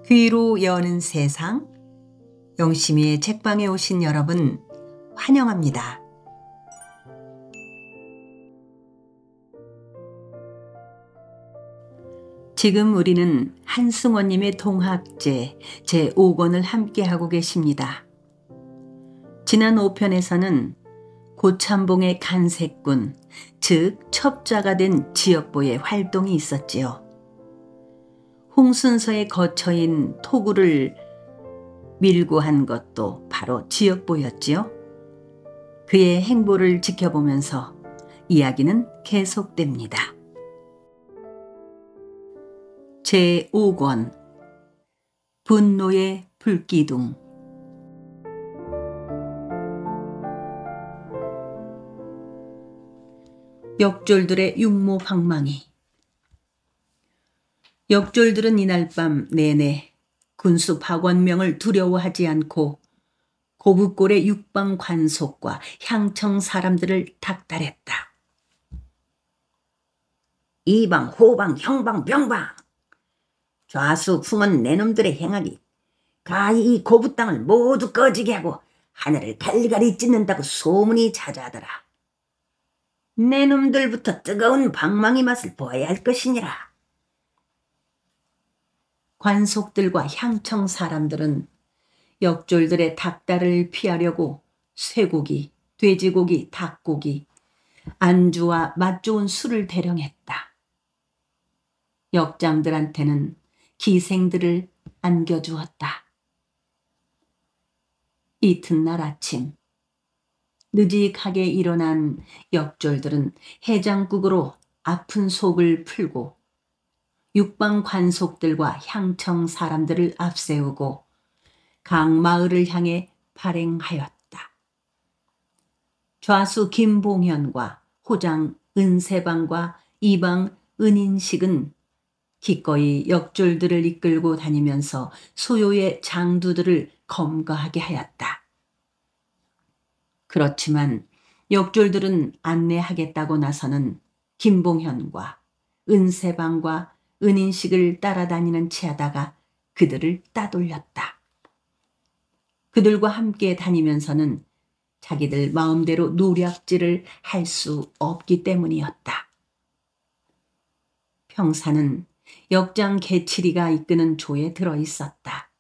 귀로 여는 세상, 영심이의 책방에 오신 여러분 환영합니다. 지금 우리는 한승원님의 동학제 제5권을 함께하고 계십니다. 지난 5편에서는 고참봉의 간색군, 즉 첩자가 된 지역보의 활동이 있었지요. 홍순서의 거처인 토구를 밀고 한 것도 바로 지역보였지요. 그의 행보를 지켜보면서 이야기는 계속됩니다. 제5권 분노의 불기둥. 역졸들의 육모방망이. 역졸들은 이날 밤 내내 군수 박원명을 두려워하지 않고 고북골의 육방 관속과 향청 사람들을 닥달했다. 이방, 호방, 형방, 병방. 좌수, 풍은 내놈들의 행악이 가히 이 고부 땅을 모두 꺼지게 하고 하늘을 갈리갈리 찢는다고 소문이 자자하더라. 내놈들부터 뜨거운 방망이 맛을 보아야 할 것이니라. 관속들과 향청 사람들은 역졸들의 닥달을 피하려고 쇠고기, 돼지고기, 닭고기, 안주와 맛 좋은 술을 대령했다. 역장들한테는 기생들을 안겨주었다. 이튿날 아침 느직하게 일어난 역졸들은 해장국으로 아픈 속을 풀고 육방 관속들과 향청 사람들을 앞세우고 강마을을 향해 발행하였다. 좌수 김봉현과 호장 은세방과 이방 은인식은 기꺼이 역졸들을 이끌고 다니면서 소요의 장두들을 검거하게 하였다. 그렇지만 역졸들은 안내하겠다고 나서는 김봉현과 은세방과 은인식을 따라다니는 체하다가 그들을 따돌렸다. 그들과 함께 다니면서는 자기들 마음대로 노략질을 할 수 없기 때문이었다. 평사는 역장 개칠이가 이끄는 조에 들어있었다.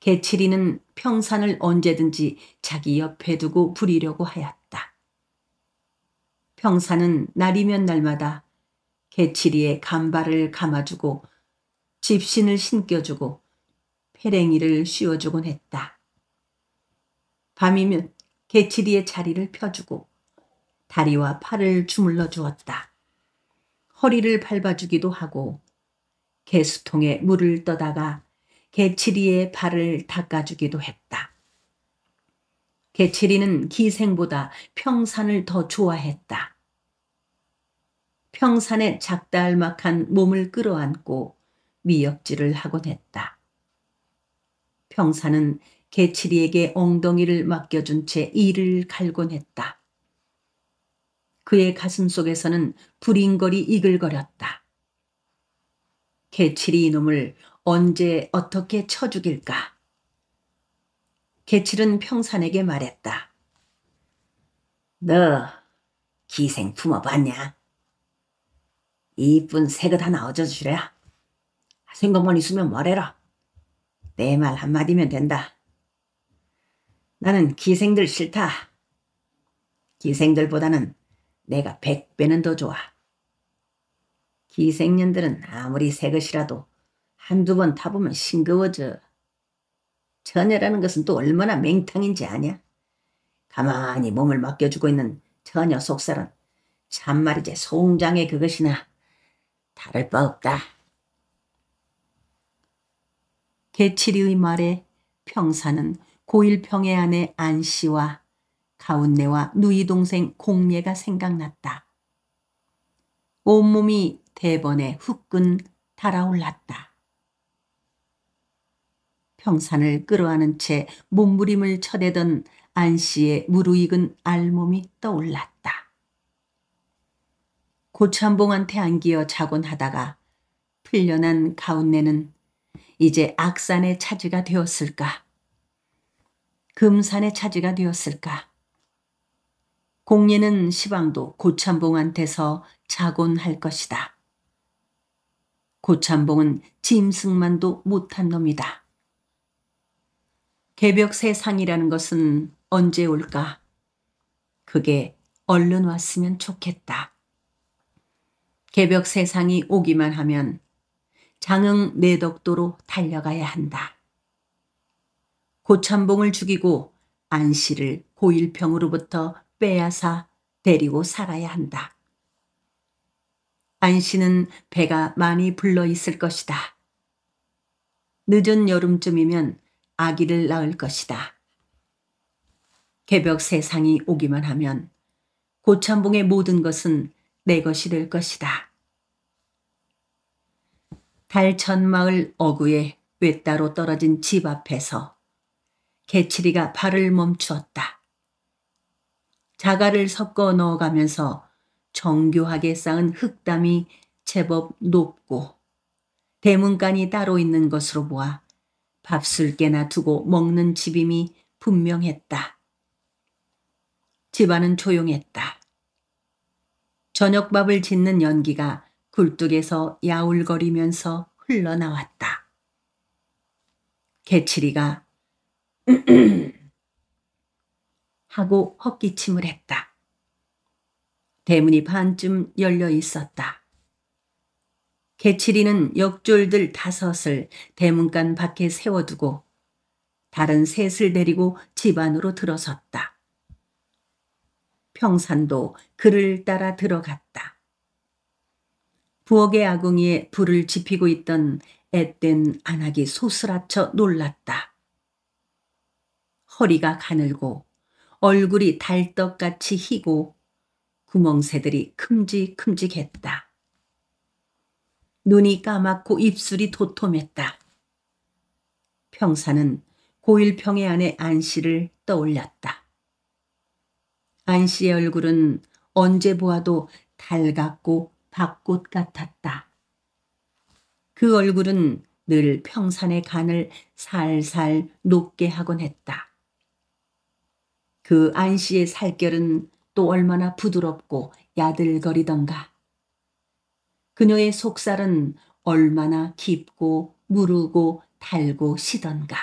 개칠이는 평산을 언제든지 자기 옆에 두고 부리려고 하였다. 평사는 날이면 날마다 개칠이의 간발을 감아주고 집신을 신겨주고 페랭이를 씌워주곤 했다. 밤이면 개칠이의 자리를 펴주고 다리와 팔을 주물러 주었다. 허리를 밟아주기도 하고 개수통에 물을 떠다가 개칠이의 발을 닦아주기도 했다. 개칠이는 기생보다 평산을 더 좋아했다. 평산의 작달막한 몸을 끌어안고 미역질을 하곤 했다. 평산은 개칠이에게 엉덩이를 맡겨준 채 이를 갈곤 했다. 그의 가슴 속에서는 부링거리 이글거렸다. 개칠이 이놈을 언제 어떻게 쳐 죽일까? 개칠은 평산에게 말했다. 너 기생 품어봤냐? 이쁜 새것 하나 얻어주래. 생각만 있으면 말해라. 내 말 한마디면 된다. 나는 기생들 싫다. 기생들보다는 내가 100배는 더 좋아. 기생년들은 아무리 새 것이라도 한두 번 타보면 싱거워져. 처녀라는 것은 또 얼마나 맹탕인지 아냐? 가만히 몸을 맡겨주고 있는 처녀 속살은 참말이지 송장의 그것이나 다를 바 없다. 개칠이의 말에 평사는 고일평의 아내 안씨와 가운내와 누이 동생 공예가 생각났다. 온몸이 대번에 후끈 달아올랐다. 평산을 끌어안은 채 몸부림을 쳐대던 안씨의 무르익은 알몸이 떠올랐다. 고참봉한테 안기어 자곤 하다가 풀려난 가운내는 이제 악산의 차지가 되었을까? 금산의 차지가 되었을까? 공예는 시방도 고참봉한테서 자곤할 것이다. 고참봉은 짐승만도 못한 놈이다. 개벽세상이라는 것은 언제 올까? 그게 얼른 왔으면 좋겠다. 개벽세상이 오기만 하면 장흥 내덕도로 달려가야 한다. 고참봉을 죽이고 안씨를 고일평으로부터 빼앗아 데리고 살아야 한다. 안씨는 배가 많이 불러 있을 것이다. 늦은 여름쯤이면 아기를 낳을 것이다. 개벽세상이 오기만 하면 고참봉의 모든 것은 내 것이 될 것이다. 달천마을 어구에 외따로 떨어진 집 앞에서 개칠이가 발을 멈추었다. 자갈을 섞어 넣어가면서 정교하게 쌓은 흙담이 제법 높고 대문간이 따로 있는 것으로 보아 밥술 깨나 두고 먹는 집임이 분명했다. 집안은 조용했다. 저녁밥을 짓는 연기가 굴뚝에서 야울거리면서 흘러나왔다. 개칠이가 하고 헛기침을 했다. 대문이 반쯤 열려 있었다. 개칠이는 역졸들 5을 대문간 밖에 세워두고 다른 셋을 데리고 집 안으로 들어섰다. 평산도 그를 따라 들어갔다. 부엌의 아궁이에 불을 지피고 있던 앳된 안악이 소스라쳐 놀랐다. 허리가 가늘고 얼굴이 달떡같이 희고 구멍새들이 큼직큼직했다. 눈이 까맣고 입술이 도톰했다. 평사는 고일평의 아내 안씨를 떠올렸다. 안씨의 얼굴은 언제 보아도 달갑고 밭꽃 같았다. 그 얼굴은 늘 평산의 간을 살살 녹게 하곤 했다. 그 안씨의 살결은 또 얼마나 부드럽고 야들거리던가. 그녀의 속살은 얼마나 깊고 무르고 달고 시던가.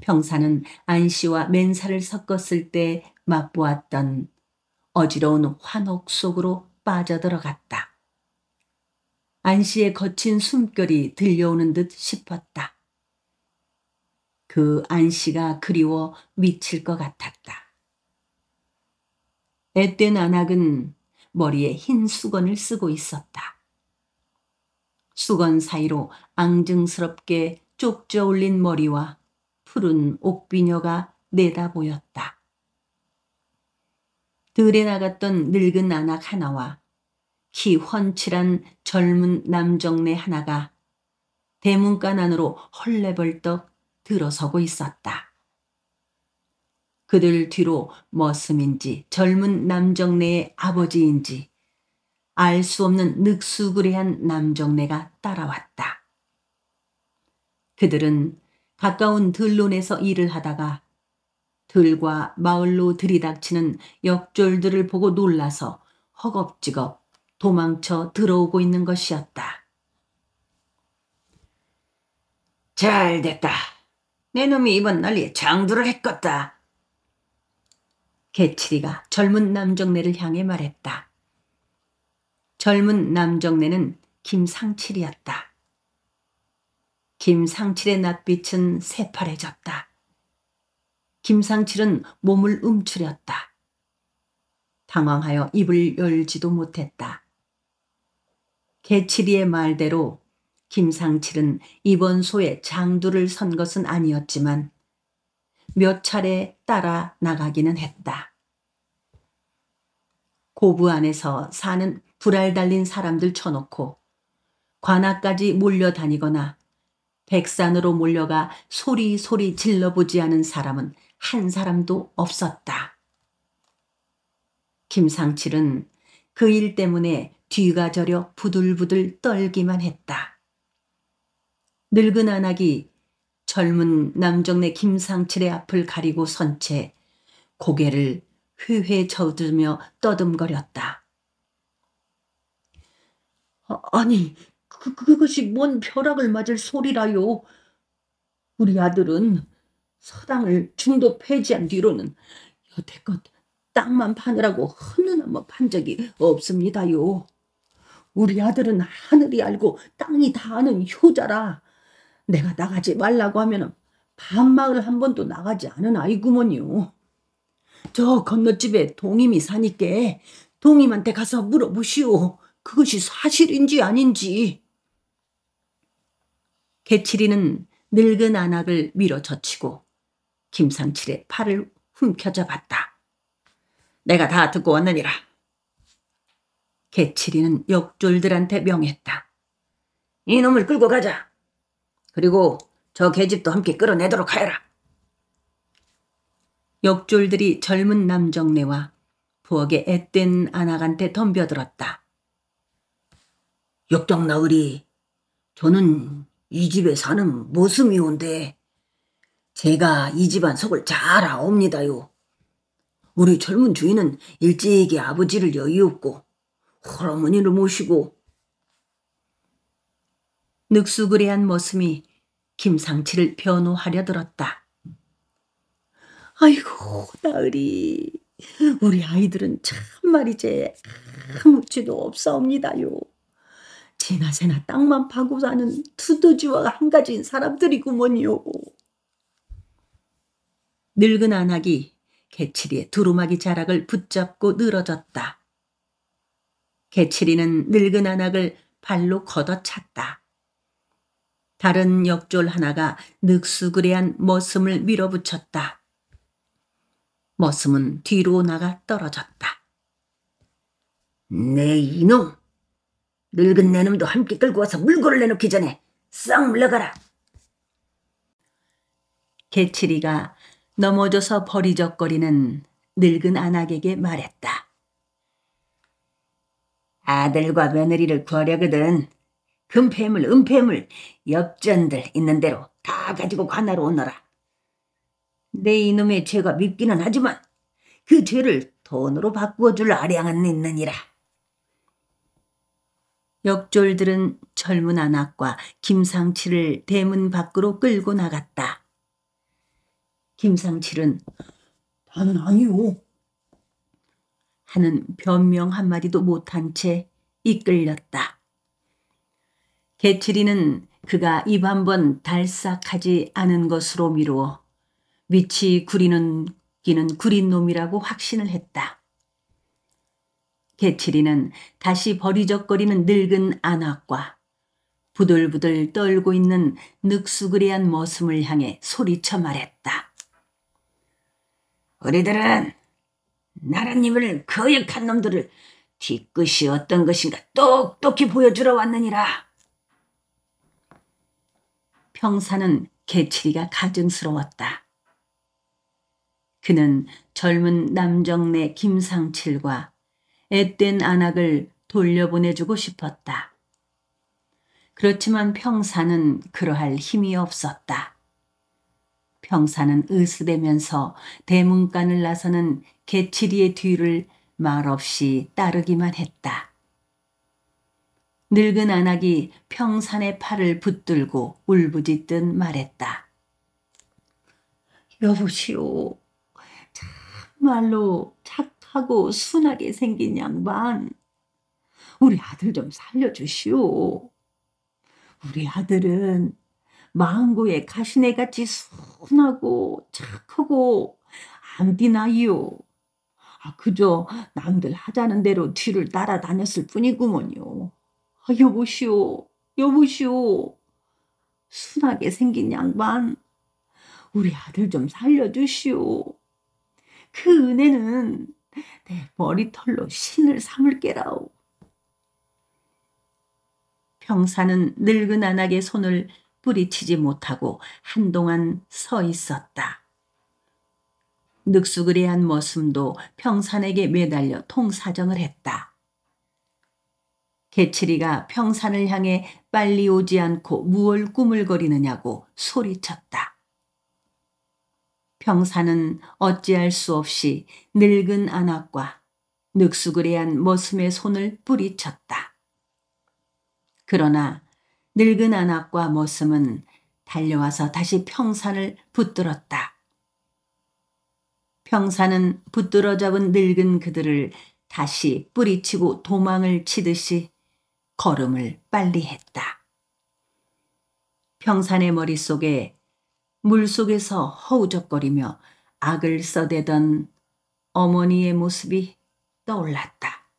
평사는 안씨와 맨살을 섞었을 때 맛보았던 어지러운 환옥 속으로 빠져들어갔다. 안씨의 거친 숨결이 들려오는 듯 싶었다. 그 안씨가 그리워 미칠 것 같았다. 앳된 안악은 머리에 흰 수건을 쓰고 있었다. 수건 사이로 앙증스럽게 쪽져 올린 머리와 푸른 옥비녀가 내다 보였다. 들에 나갔던 늙은 안악 하나와 키 훤칠한 젊은 남정네 하나가 대문간 안으로 헐레벌떡 들어서고 있었다. 그들 뒤로 머슴인지 젊은 남정네의 아버지인지 알 수 없는 늑수그레한 남정네가 따라왔다. 그들은 가까운 들론에서 일을 하다가 들과 마을로 들이닥치는 역졸들을 보고 놀라서 허겁지겁 도망쳐 들어오고 있는 것이었다. 잘됐다. 내 놈이 이번 난리에 장두를 했겄다. 개칠이가 젊은 남정네를 향해 말했다. 젊은 남정네는 김상칠이었다. 김상칠의 낯빛은 새파래졌다. 김상칠은 몸을 움츠렸다. 당황하여 입을 열지도 못했다. 개칠이의 말대로 김상칠은 이번 소에 장두를 선 것은 아니었지만 몇 차례 따라 나가기는 했다. 고부 안에서 사는 불알 달린 사람들 쳐놓고 관아까지 몰려다니거나 백산으로 몰려가 소리소리 질러보지 않은 사람은 한 사람도 없었다. 김상칠은 그 일 때문에 뒤가 저려 부들부들 떨기만 했다. 늙은 안악이 젊은 남정네 김상칠의 앞을 가리고 선 채 고개를 회회 저으며 떠듬거렸다. 아니, 그것이 뭔 벼락을 맞을 소리라요. 우리 아들은 서당을 중도 폐지한 뒤로는 여태껏 땅만 파느라고 헌눈 한번 판 적이 없습니다요. 우리 아들은 하늘이 알고 땅이 다 아는 효자라 내가 나가지 말라고 하면 반마을 한 번도 나가지 않은 아이구먼요. 저 건너집에 동임이 사니께 동임한테 가서 물어보시오. 그것이 사실인지 아닌지. 개칠이는 늙은 안악을 밀어젖히고 김상칠의 팔을 훔켜잡았다. 내가 다 듣고 왔느니라. 개칠이는 역졸들한테 명했다. 이놈을 끌고 가자. 그리고 저 계집도 함께 끌어내도록 하여라. 역졸들이 젊은 남정네와 부엌의 앳된 안악한테 덤벼들었다. 역정나으리, 저는 이 집에 사는 모슴이온데 제가 이 집안 속을 잘 아옵니다요. 우리 젊은 주인은 일찍이 아버지를 여의었고 할어머니를 모시고. 늑수그레한 모슴이 김상칠을 변호하려 들었다. 아이고 나으리, 우리 아이들은 참말이제 아무지도 없사옵니다요. 지나새나 땅만 파고 사는 두더지와 한 가지인 사람들이구먼요. 늙은 안악이 개칠이의 두루마기 자락을 붙잡고 늘어졌다. 개칠이는 늙은 안악을 발로 걷어찼다. 다른 역졸 하나가 늑수그레한 머슴을 밀어붙였다. 머슴은 뒤로 나가 떨어졌다. 네 이놈! 늙은 내 놈도 함께 끌고 와서 물고를 내놓기 전에 싹 물러가라. 개칠이가 넘어져서 버리적거리는 늙은 안악에게 말했다. 아들과 며느리를 구하려거든 금폐물, 은폐물, 엽전들 있는 대로 다 가지고 관하러 오너라. 내 이놈의 죄가 밉기는 하지만 그 죄를 돈으로 바꾸어 줄 아량은 있느니라. 역졸들은 젊은 안악과 김상칠을 대문 밖으로 끌고 나갔다. 김상칠은 나는 아니오 하는 변명 한마디도 못한 채 이끌렸다. 개칠이는 그가 입 한번 달싹하지 않은 것으로 미루어 밑이 구리는 기는 구린 놈이라고 확신을 했다. 개칠이는 다시 버리적거리는 늙은 안악과 부들부들 떨고 있는 늑수그레한 머슴을 향해 소리쳐 말했다. 우리들은 나라님을 거역한 놈들을 뒤끝이 어떤 것인가 똑똑히 보여주러 왔느니라. 평사는 개칠이가 가증스러웠다. 그는 젊은 남정네 김상칠과 앳된 안악을 돌려보내주고 싶었다. 그렇지만 평사는 그러할 힘이 없었다. 평사는 으스대면서 대문간을 나서는 개칠이의 뒤를 말없이 따르기만 했다. 늙은 안악이 평산의 팔을 붙들고 울부짖듯 말했다. 여보시오, 참말로 착하고 순하게 생긴 양반, 우리 아들 좀 살려주시오. 우리 아들은 망고의 가시네같이 순하고 착하고 암띠나이요. 그저 남들 하자는 대로 뒤를 따라다녔을 뿐이구먼요. 여보시오, 여보시오. 순하게 생긴 양반, 우리 아들 좀 살려주시오. 그 은혜는 내 머리털로 신을 삼을게라오. 평사는 늙은 안악의 손을 뿌리치지 못하고 한동안 서 있었다. 늑수그레한 머슴도 평산에게 매달려 통사정을 했다. 개칠이가 평산을 향해 빨리 오지 않고 무얼 꾸물거리느냐고 소리쳤다. 평산은 어찌할 수 없이 늙은 안악과 늑수그레한 머슴의 손을 뿌리쳤다. 그러나 늙은 안악과 머슴은 달려와서 다시 평산을 붙들었다. 평산은 붙들어 잡은 늙은 그들을 다시 뿌리치고 도망을 치듯이 걸음을 빨리 했다. 평산의 머릿속에 물속에서 허우적거리며 악을 써대던 어머니의 모습이 떠올랐다.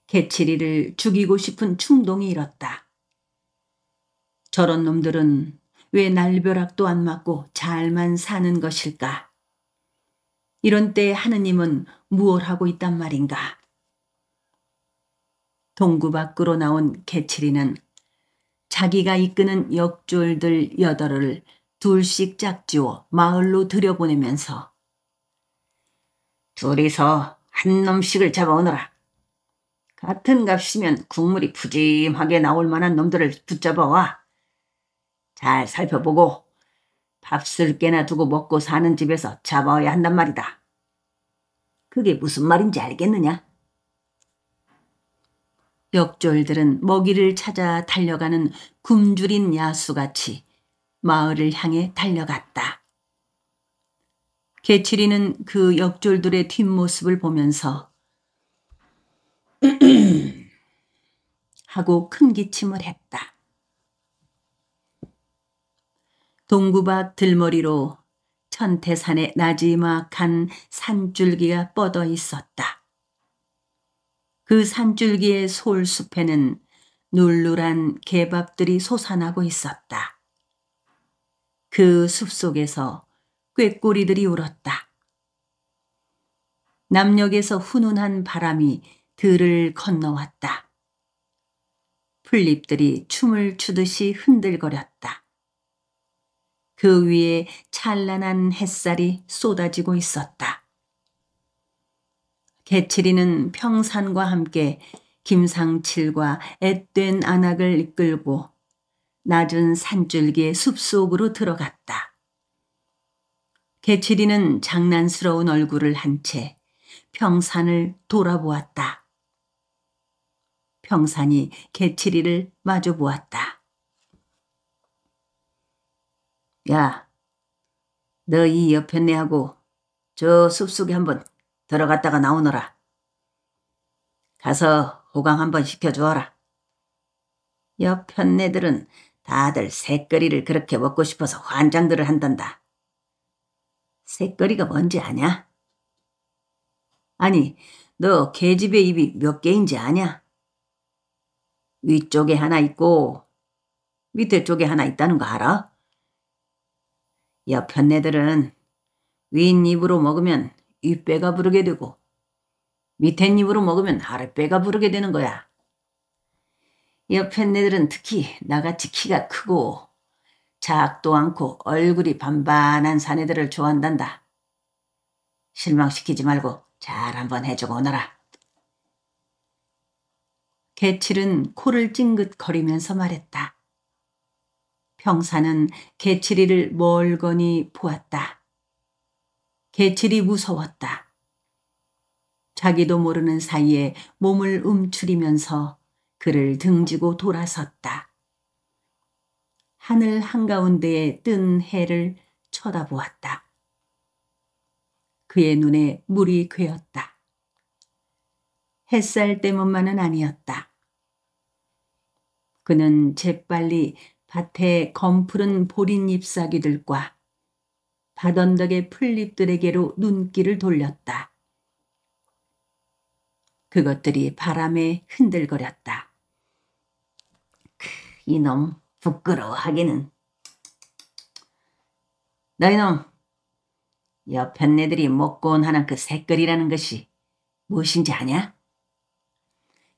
개칠이를 죽이고 싶은 충동이 일었다. 저런 놈들은 왜 날벼락도 안 맞고 잘만 사는 것일까? 이런 때 하느님은 무얼 하고 있단 말인가? 동구 밖으로 나온 개칠이는 자기가 이끄는 역졸들 8을 둘씩 짝지어 마을로 들여보내면서 둘이서 한 놈씩을 잡아오너라. 같은 값이면 국물이 푸짐하게 나올 만한 놈들을 붙잡아와. 잘 살펴보고 밥쓸 개나 두고 먹고 사는 집에서 잡아와야 한단 말이다. 그게 무슨 말인지 알겠느냐? 역졸들은 먹이를 찾아 달려가는 굶주린 야수같이 마을을 향해 달려갔다. 개칠이는 그 역졸들의 뒷모습을 보면서 하고 큰 기침을 했다. 동구박 들머리로 천태산의 나지막한 산줄기가 뻗어 있었다. 그 산줄기의 솔숲에는 눌눌한 개밥들이 솟아나고 있었다. 그 숲속에서 꾀꼬리들이 울었다. 남녘에서 훈훈한 바람이 들을 건너왔다. 풀잎들이 춤을 추듯이 흔들거렸다. 그 위에 찬란한 햇살이 쏟아지고 있었다. 개칠이는 평산과 함께 김상칠과 앳된 안악을 이끌고 낮은 산줄기의 숲속으로 들어갔다. 개칠이는 장난스러운 얼굴을 한 채 평산을 돌아보았다. 평산이 개칠이를 마주보았다. 야, 너 이 여편네하고 저 숲속에 한번 들어갔다가 나오너라. 가서 호강 한번 시켜주어라. 여편네들은 다들 새거리를 그렇게 먹고 싶어서 환장들을 한단다. 새거리가 뭔지 아냐? 아니, 너 계집의 입이 몇 개인지 아냐? 위쪽에 하나 있고 밑에 쪽에 하나 있다는 거 알아? 여편네들은 윗입으로 먹으면 윗배가 부르게 되고 밑에 입으로 먹으면 아랫배가 부르게 되는 거야. 여편네들은 특히 나같이 키가 크고 작도 않고 얼굴이 반반한 사내들을 좋아한단다. 실망시키지 말고 잘 한번 해주고 오너라. 개칠은 코를 찡긋거리면서 말했다. 평사는 개칠이를 멀거니 보았다. 개칠이 무서웠다. 자기도 모르는 사이에 몸을 움츠리면서 그를 등지고 돌아섰다. 하늘 한가운데에 뜬 해를 쳐다보았다. 그의 눈에 물이 괴었다. 햇살 때문만은 아니었다. 그는 재빨리 밭의 검푸른 보린 잎사귀들과 밭언덕의 풀잎들에게로 눈길을 돌렸다. 그것들이 바람에 흔들거렸다. 이놈 부끄러워하기는. 너희놈, 여편네들이 먹곤 하는 그 새끌이라는 것이 무엇인지 아냐?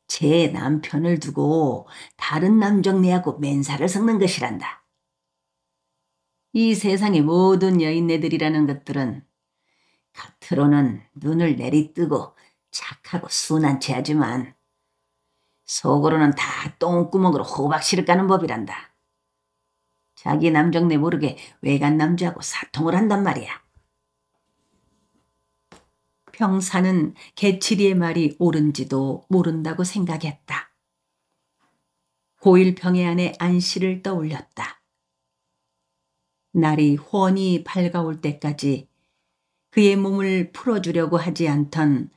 제 남편을 두고 다른 남정네하고 맨살을 섞는 것이란다. 이 세상의 모든 여인네들이라는 것들은 겉으로는 눈을 내리뜨고 착하고 순한 체하지만 속으로는 다 똥구멍으로 호박씨를 까는 법이란다. 자기 남정네 모르게 외간 남자하고 사통을 한단 말이야. 평사는 개칠이의 말이 옳은지도 모른다고 생각했다. 고일평의 아내 안씨를 떠올렸다. 날이 훤히 밝아올 때까지 그의 몸을 풀어주려고 하지 않던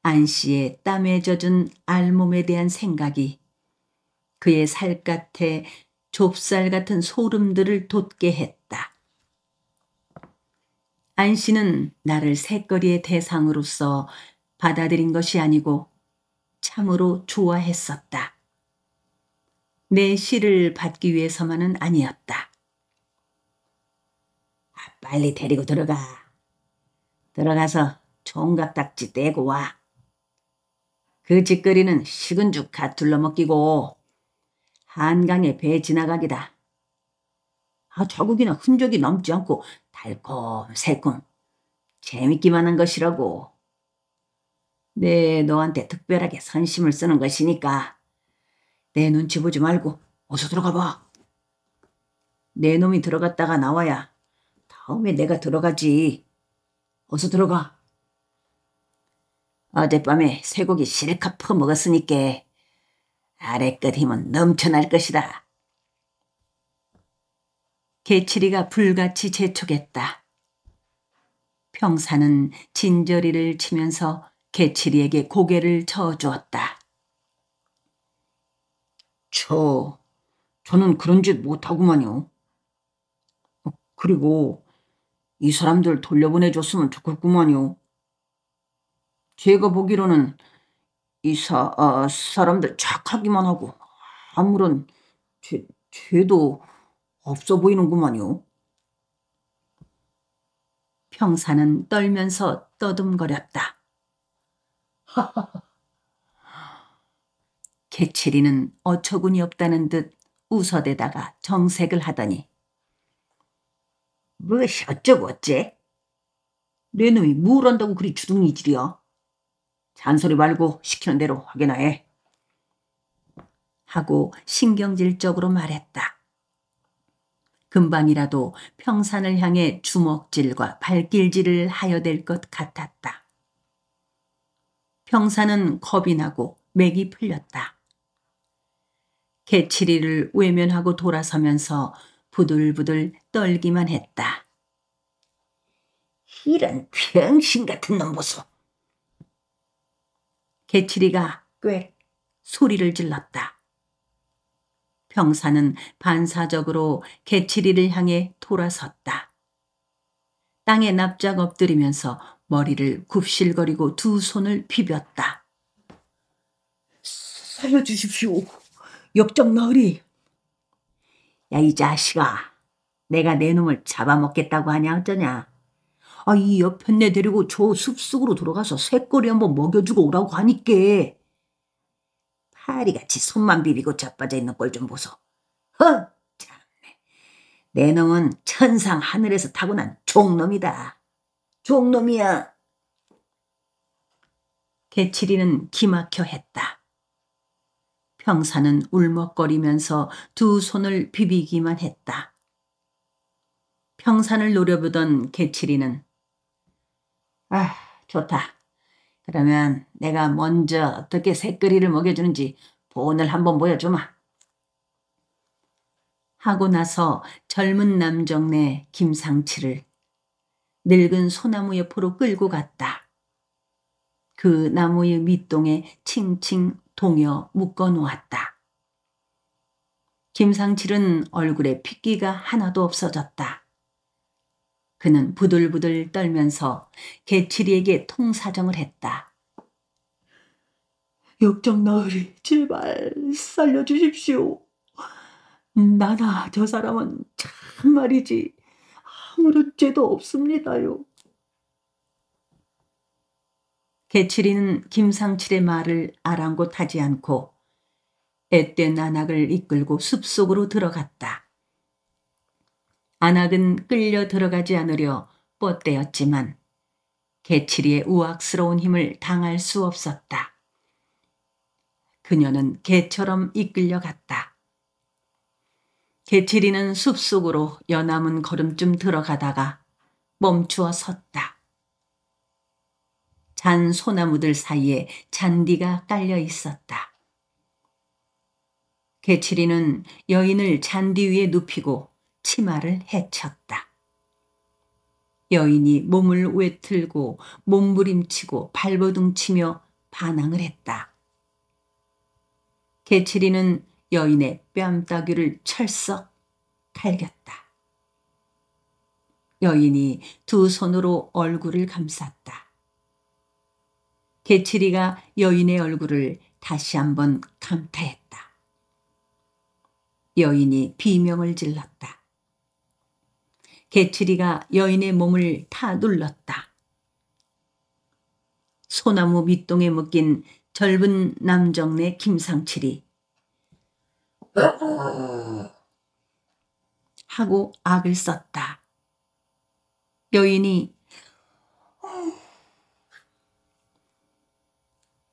안씨의 땀에 젖은 알몸에 대한 생각이 그의 살갗에 좁쌀 같은 소름들을 돋게 했다. 안씨는 나를 새거리의 대상으로서 받아들인 것이 아니고 참으로 좋아했었다. 내 시를 받기 위해서만은 아니었다. 빨리 데리고 들어가. 들어가서 총각딱지 떼고 와. 그 짓거리는 식은 죽 갓둘러 먹기고 한강에 배 지나가기다. 자국이나 흔적이 남지 않고 달콤새콤 재밌기만 한 것이라고. 내 너한테 특별하게 선심을 쓰는 것이니까 내 눈치 보지 말고 어서 들어가 봐. 내 놈이 들어갔다가 나와야 다음에 내가 들어가지. 어서 들어가. 어젯밤에 쇠고기 실컷 퍼먹었으니까 아래끝 힘은 넘쳐날 것이다. 개칠이가 불같이 재촉했다. 평사는 진저리를 치면서 개칠이에게 고개를 저어주었다. 저는 그런 짓 못하구만요. 그리고 이 사람들 돌려보내줬으면 좋겠구만요. 제가 보기로는 이 사람들 착하기만 하고 아무런 죄도 없어 보이는구만요. 평사는 떨면서 떠듬거렸다. 개칠이는 어처구니 없다는 듯 웃어대다가 정색을 하더니 무엇이 어쩌고 어째? 내 놈이 뭘 한다고 그리 주둥이질이야? 잔소리 말고 시키는 대로 하게나 해. 하고 신경질적으로 말했다. 금방이라도 평산을 향해 주먹질과 발길질을 하여 될 것 같았다. 평산은 겁이 나고 맥이 풀렸다. 개칠이를 외면하고 돌아서면서 부들부들 떨기만 했다. 이런 병신 같은 놈 보소. 개칠이가 꽥 소리를 질렀다. 평사는 반사적으로 개칠이를 향해 돌아섰다. 땅에 납작 엎드리면서 머리를 굽실거리고 두 손을 비볐다. 살려주십시오. 역적 나으리. 야, 이 자식아. 내가 내 놈을 잡아먹겠다고 하냐 어쩌냐. 이 여편네 데리고 저 숲속으로 들어가서 새꼬리 한번 먹여주고 오라고 하니께. 파리같이 손만 비비고 자빠져 있는 꼴 좀 보소. 참네. 내 놈은 천상 하늘에서 타고난 종놈이다. 종놈이야. 개칠이는 기막혀 했다. 평사는 울먹거리면서 두 손을 비비기만 했다. 평산을 노려보던 개칠이는 좋다. 그러면 내가 먼저 어떻게 새끼리를 먹여주는지 본을 한번 보여주마. 하고 나서 젊은 남정네 김상치를 늙은 소나무 옆으로 끌고 갔다. 그 나무의 밑동에 칭칭 동여 묶어 놓았다. 김상칠은 얼굴에 핏기가 하나도 없어졌다. 그는 부들부들 떨면서 개칠이에게 통사정을 했다. 역적 나으리 제발 살려주십시오. 나나 저 사람은 참말이지 아무런 죄도 없습니다요. 개칠이는 김상칠의 말을 아랑곳하지 않고 앳된 안악을 이끌고 숲속으로 들어갔다. 안악은 끌려 들어가지 않으려 뻗대었지만 개칠이의 우악스러운 힘을 당할 수 없었다. 그녀는 개처럼 이끌려갔다. 개칠이는 숲속으로 여남은 걸음쯤 들어가다가 멈추어 섰다. 잔 소나무들 사이에 잔디가 깔려 있었다. 개칠이는 여인을 잔디 위에 눕히고 치마를 헤쳤다. 여인이 몸을 외틀고 몸부림치고 발버둥치며 반항을 했다. 개칠이는 여인의 뺨따귀를 철썩 갈겼다. 여인이 두 손으로 얼굴을 감쌌다. 개칠이가 여인의 얼굴을 다시 한번 감타했다. 여인이 비명을 질렀다. 개칠이가 여인의 몸을 타 눌렀다. 소나무 밑동에 묶인 젊은 남정네 김상칠이 하고 악을 썼다. 여인이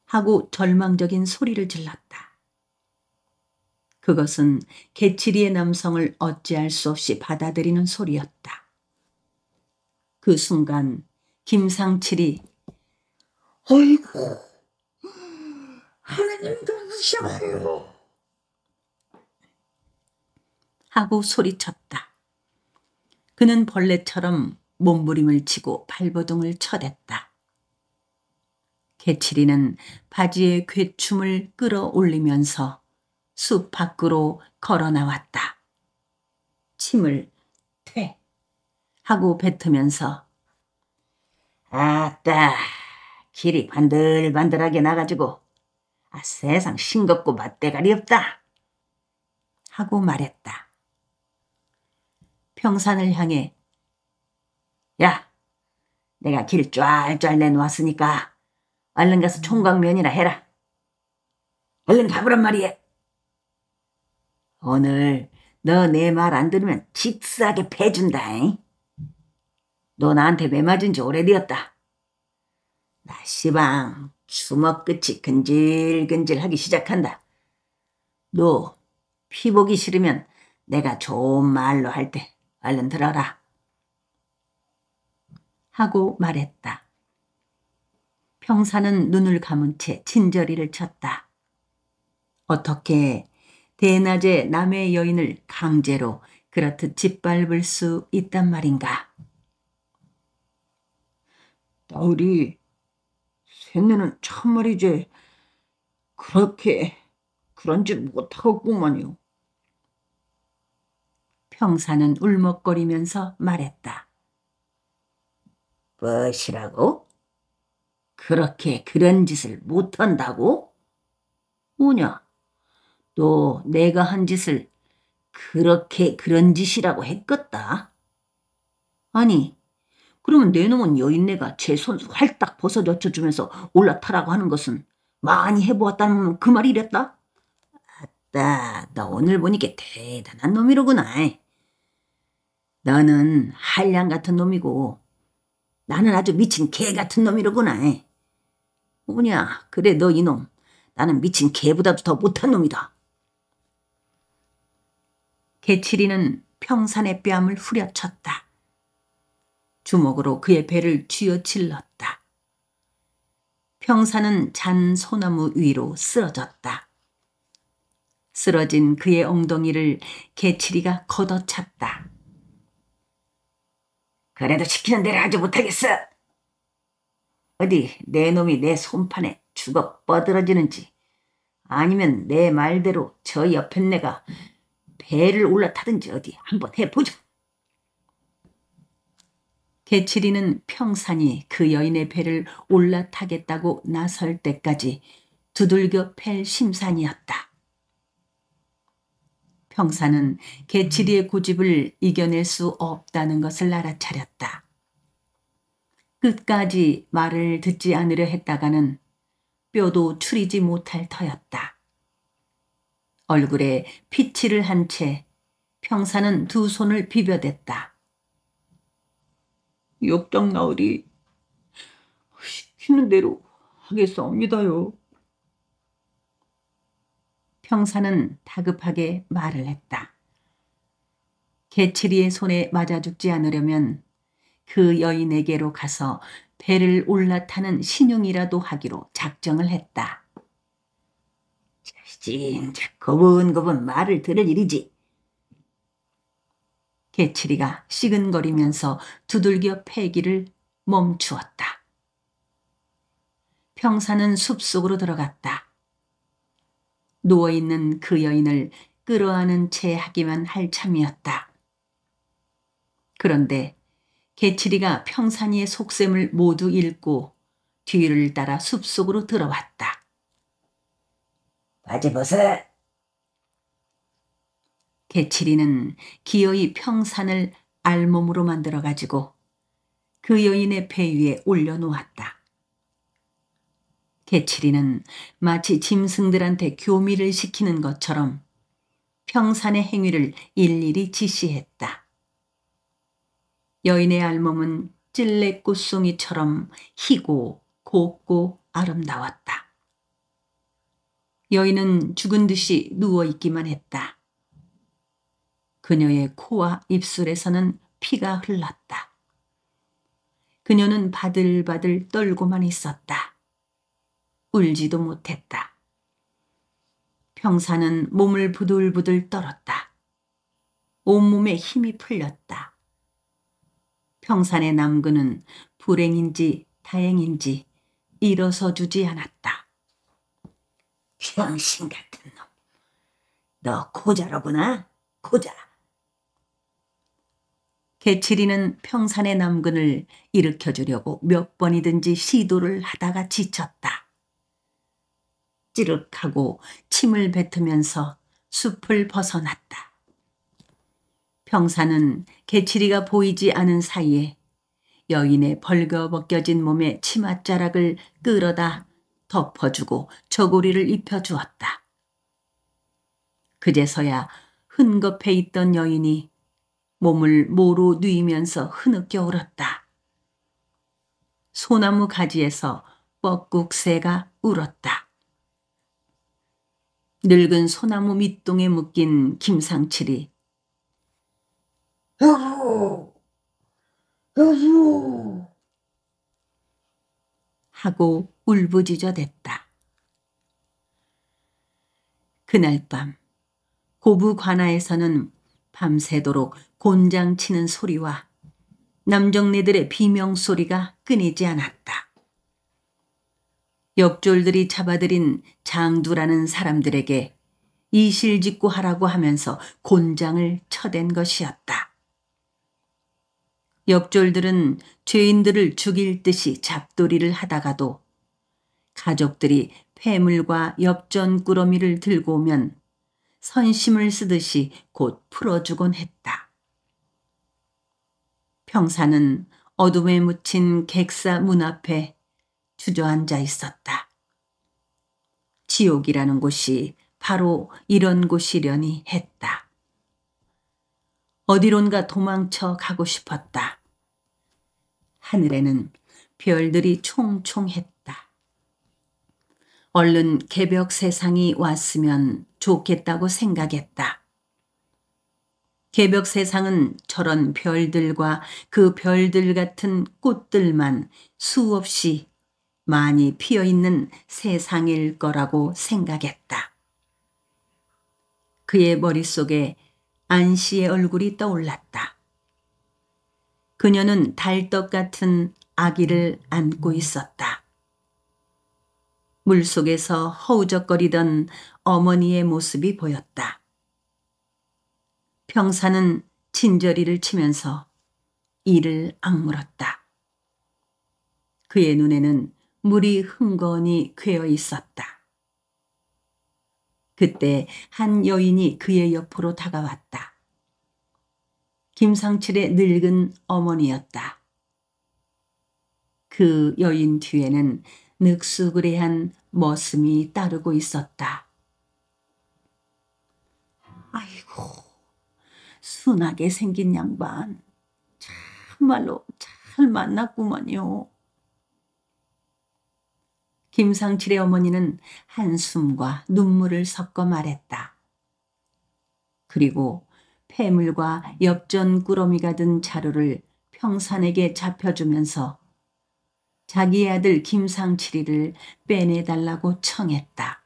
하고 절망적인 소리를 질렀다. 그것은 개칠이의 남성을 어찌할 수 없이 받아들이는 소리였다. 그 순간 김상칠이 어이구, 하나님 도우셔요 하고 소리쳤다. 그는 벌레처럼 몸부림을 치고 발버둥을 쳐댔다. 개칠이는 바지에 괴춤을 끌어올리면서 숲 밖으로 걸어 나왔다. 침을 퇴 하고 뱉으면서 아따, 길이 반들반들하게 나가지고 세상 싱겁고 맛대가리 없다 하고 말했다. 평산을 향해 야, 내가 길 쫙쫙 내놓았으니까 얼른 가서 총각면이나 해라. 얼른 가보란 말이야. 오늘 너 내 말 안 들으면 직사하게 패준다. 너 나한테 매 맞은 지 오래되었다. 나 시방 주먹 끝이 근질근질하기 시작한다. 너 피 보기 싫으면 내가 좋은 말로 할 때 얼른 들어라. 하고 말했다. 평사는 눈을 감은 채 진저리를 쳤다. 어떻게 대낮에 남의 여인을 강제로 그렇듯 짓밟을 수 있단 말인가? 나으리, 쇠뇌는 참말이지 그렇게 그런지 못하겠구만요. 평사는 울먹거리면서 말했다. 무엇이라고? 그렇게 그런 짓을 못한다고? 뭐냐? 너 내가 한 짓을 그렇게 그런 짓이라고 했겠다? 아니, 그러면 내 놈은 여인네가 제 손 활딱 벗어 젖혀주면서 올라타라고 하는 것은 많이 해보았다는 그 말이랬다? 아따, 너 오늘 보니까 대단한 놈이로구나. 너는 한량 같은 놈이고 나는 아주 미친 개 같은 놈이로구나. 뭐냐, 그래 너 이놈. 나는 미친 개보다도 더 못한 놈이다. 개칠이는 평산의 뺨을 후려쳤다. 주먹으로 그의 배를 쥐어찔렀다. 평산은 잔 소나무 위로 쓰러졌다. 쓰러진 그의 엉덩이를 개칠이가 걷어찼다. 그래도 시키는 대로 하지 못하겠어. 어디 내 놈이 내 손판에 죽어 뻗어지는지 아니면 내 말대로 저 옆에 내가 배를 올라타든지 어디 한번 해보자. 개칠이는 평산이 그 여인의 배를 올라타겠다고 나설 때까지 두들겨 팰 심산이었다. 평산은 개칠이의 고집을 이겨낼 수 없다는 것을 알아차렸다. 끝까지 말을 듣지 않으려 했다가는 뼈도 추리지 못할 터였다. 얼굴에 피칠을 한 채 평산은 두 손을 비벼댔다. 역장나으리 시키는 대로 하겠사옵니다요. 평사는 다급하게 말을 했다. 개칠이의 손에 맞아 죽지 않으려면 그 여인에게로 가서 배를 올라타는 신용이라도 하기로 작정을 했다. 진짜 거분거분 말을 들을 일이지. 개칠이가 시근거리면서 두들겨 패기를 멈추었다. 평사는 숲속으로 들어갔다. 누워있는 그 여인을 끌어안은 채 하기만 할 참이었다. 그런데 개칠이가 평산이의 속셈을 모두 읽고 뒤를 따라 숲속으로 들어왔다. 바지 벗어. 개칠이는 기어이 평산을 알몸으로 만들어가지고 그 여인의 배 위에 올려놓았다. 개칠이는 마치 짐승들한테 교미를 시키는 것처럼 평산의 행위를 일일이 지시했다. 여인의 알몸은 찔레꽃송이처럼 희고 곱고 아름다웠다. 여인은 죽은 듯이 누워있기만 했다. 그녀의 코와 입술에서는 피가 흘렀다. 그녀는 바들바들 떨고만 있었다. 울지도 못했다. 평사는 몸을 부들부들 떨었다. 온몸에 힘이 풀렸다. 평산의 남근은 불행인지 다행인지 일어서 주지 않았다. 병신 같은 놈. 너 고자로구나, 고자. 개칠이는 평산의 남근을 일으켜주려고 몇 번이든지 시도를 하다가 지쳤다. 찌륵하고 침을 뱉으면서 숲을 벗어났다. 평사는 개칠이가 보이지 않은 사이에 여인의 벌거벗겨진 몸에 치맛자락을 끌어다 덮어주고 저고리를 입혀주었다. 그제서야 흥겁해 있던 여인이 몸을 모로 누이면서 흐느껴 울었다. 소나무 가지에서 뻐꾹새가 울었다. 늙은 소나무 밑동에 묶인 김상칠이 여보, 여보 하고 울부짖어댔다. 그날 밤 고부 관아에서는 밤새도록 곤장 치는 소리와 남정네들의 비명소리가 끊이지 않았다. 역졸들이 잡아들인 장두라는 사람들에게 이실직고 하라고 하면서 곤장을 쳐댄 것이었다. 역졸들은 죄인들을 죽일 듯이 잡돌이를 하다가도 가족들이 폐물과 엽전꾸러미를 들고 오면 선심을 쓰듯이 곧 풀어주곤 했다. 평사는 어둠에 묻힌 객사 문 앞에 주저앉아 있었다. 지옥이라는 곳이 바로 이런 곳이려니 했다. 어디론가 도망쳐 가고 싶었다. 하늘에는 별들이 총총했다. 얼른 개벽 세상이 왔으면 좋겠다고 생각했다. 개벽 세상은 저런 별들과 그 별들 같은 꽃들만 수없이 많이 피어있는 세상일 거라고 생각했다. 그의 머릿속에 안씨의 얼굴이 떠올랐다. 그녀는 달떡 같은 아기를 안고 있었다. 물속에서 허우적거리던 어머니의 모습이 보였다. 평사는 진저리를 치면서 이를 악물었다. 그의 눈에는 물이 흥건히 괴어 있었다. 그때 한 여인이 그의 옆으로 다가왔다. 김상칠의 늙은 어머니였다. 그 여인 뒤에는 늑수그레한 머슴이 따르고 있었다. 아이고, 순하게 생긴 양반. 참말로 잘 만났구먼요. 김상칠의 어머니는 한숨과 눈물을 섞어 말했다. 그리고 폐물과 엽전 꾸러미가 든 자루를 평산에게 잡혀주면서 자기의 아들 김상칠이를 빼내달라고 청했다.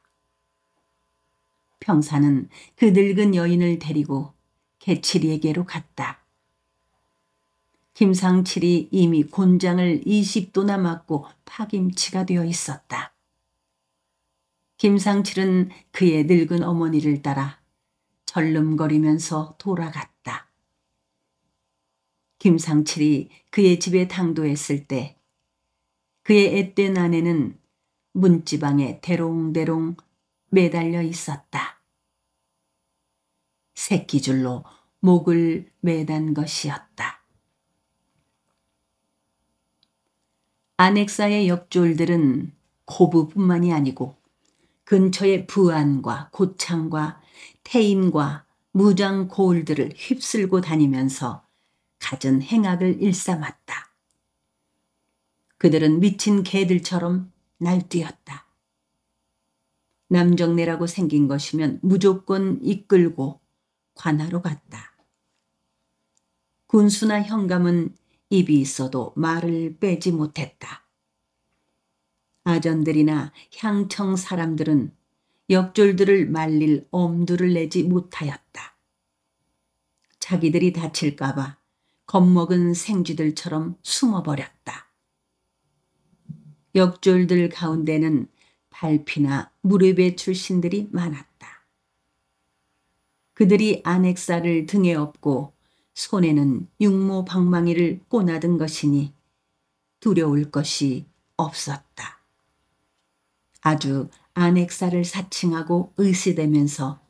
평산은 그 늙은 여인을 데리고 개칠이에게로 갔다. 김상칠이 이미 곤장을 20도나 맞고 파김치가 되어 있었다. 김상칠은 그의 늙은 어머니를 따라 절름거리면서 돌아갔다. 김상칠이 그의 집에 당도했을 때 그의 앳된 아내는 문지방에 대롱대롱 매달려 있었다. 새끼줄로 목을 매단 것이었다. 안핵사의 역졸들은 고부뿐만이 아니고 근처의 부안과 고창과 태인과 무장 고을들을 휩쓸고 다니면서 갖은 행악을 일삼았다. 그들은 미친 개들처럼 날뛰었다. 남정네라고 생긴 것이면 무조건 이끌고 관하로 갔다. 군수나 현감은 입이 있어도 말을 빼지 못했다. 아전들이나 향청 사람들은 역졸들을 말릴 엄두를 내지 못하였다. 자기들이 다칠까봐 겁먹은 생쥐들처럼 숨어버렸다. 역졸들 가운데는 발피나 무렵의 출신들이 많았다. 그들이 안핵사를 등에 업고 손에는 육모 방망이를 꼬나든 것이니 두려울 것이 없었다. 아주 안핵사를 사칭하고 의시되면서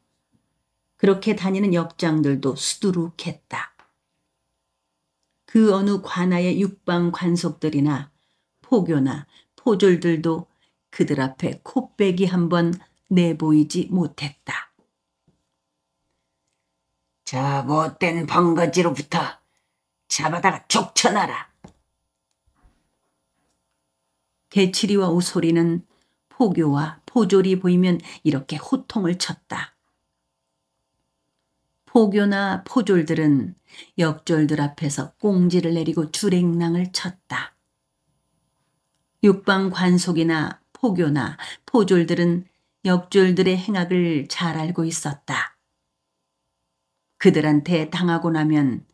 그렇게 다니는 역장들도 수두룩했다. 그 어느 관아의 육방 관속들이나 포교나 포졸들도 그들 앞에 코빼기 한번 내보이지 못했다. 저 못된 번거지로부터 잡아다가 족쳐놔라. 개칠이와 우소리는 포교와 포졸이 보이면 이렇게 호통을 쳤다. 포교나 포졸들은 역졸들 앞에서 꽁지를 내리고 주랭랑을 쳤다. 육방 관속이나 포교나 포졸들은 역졸들의 행악을 잘 알고 있었다. 그들한테 당하고 나면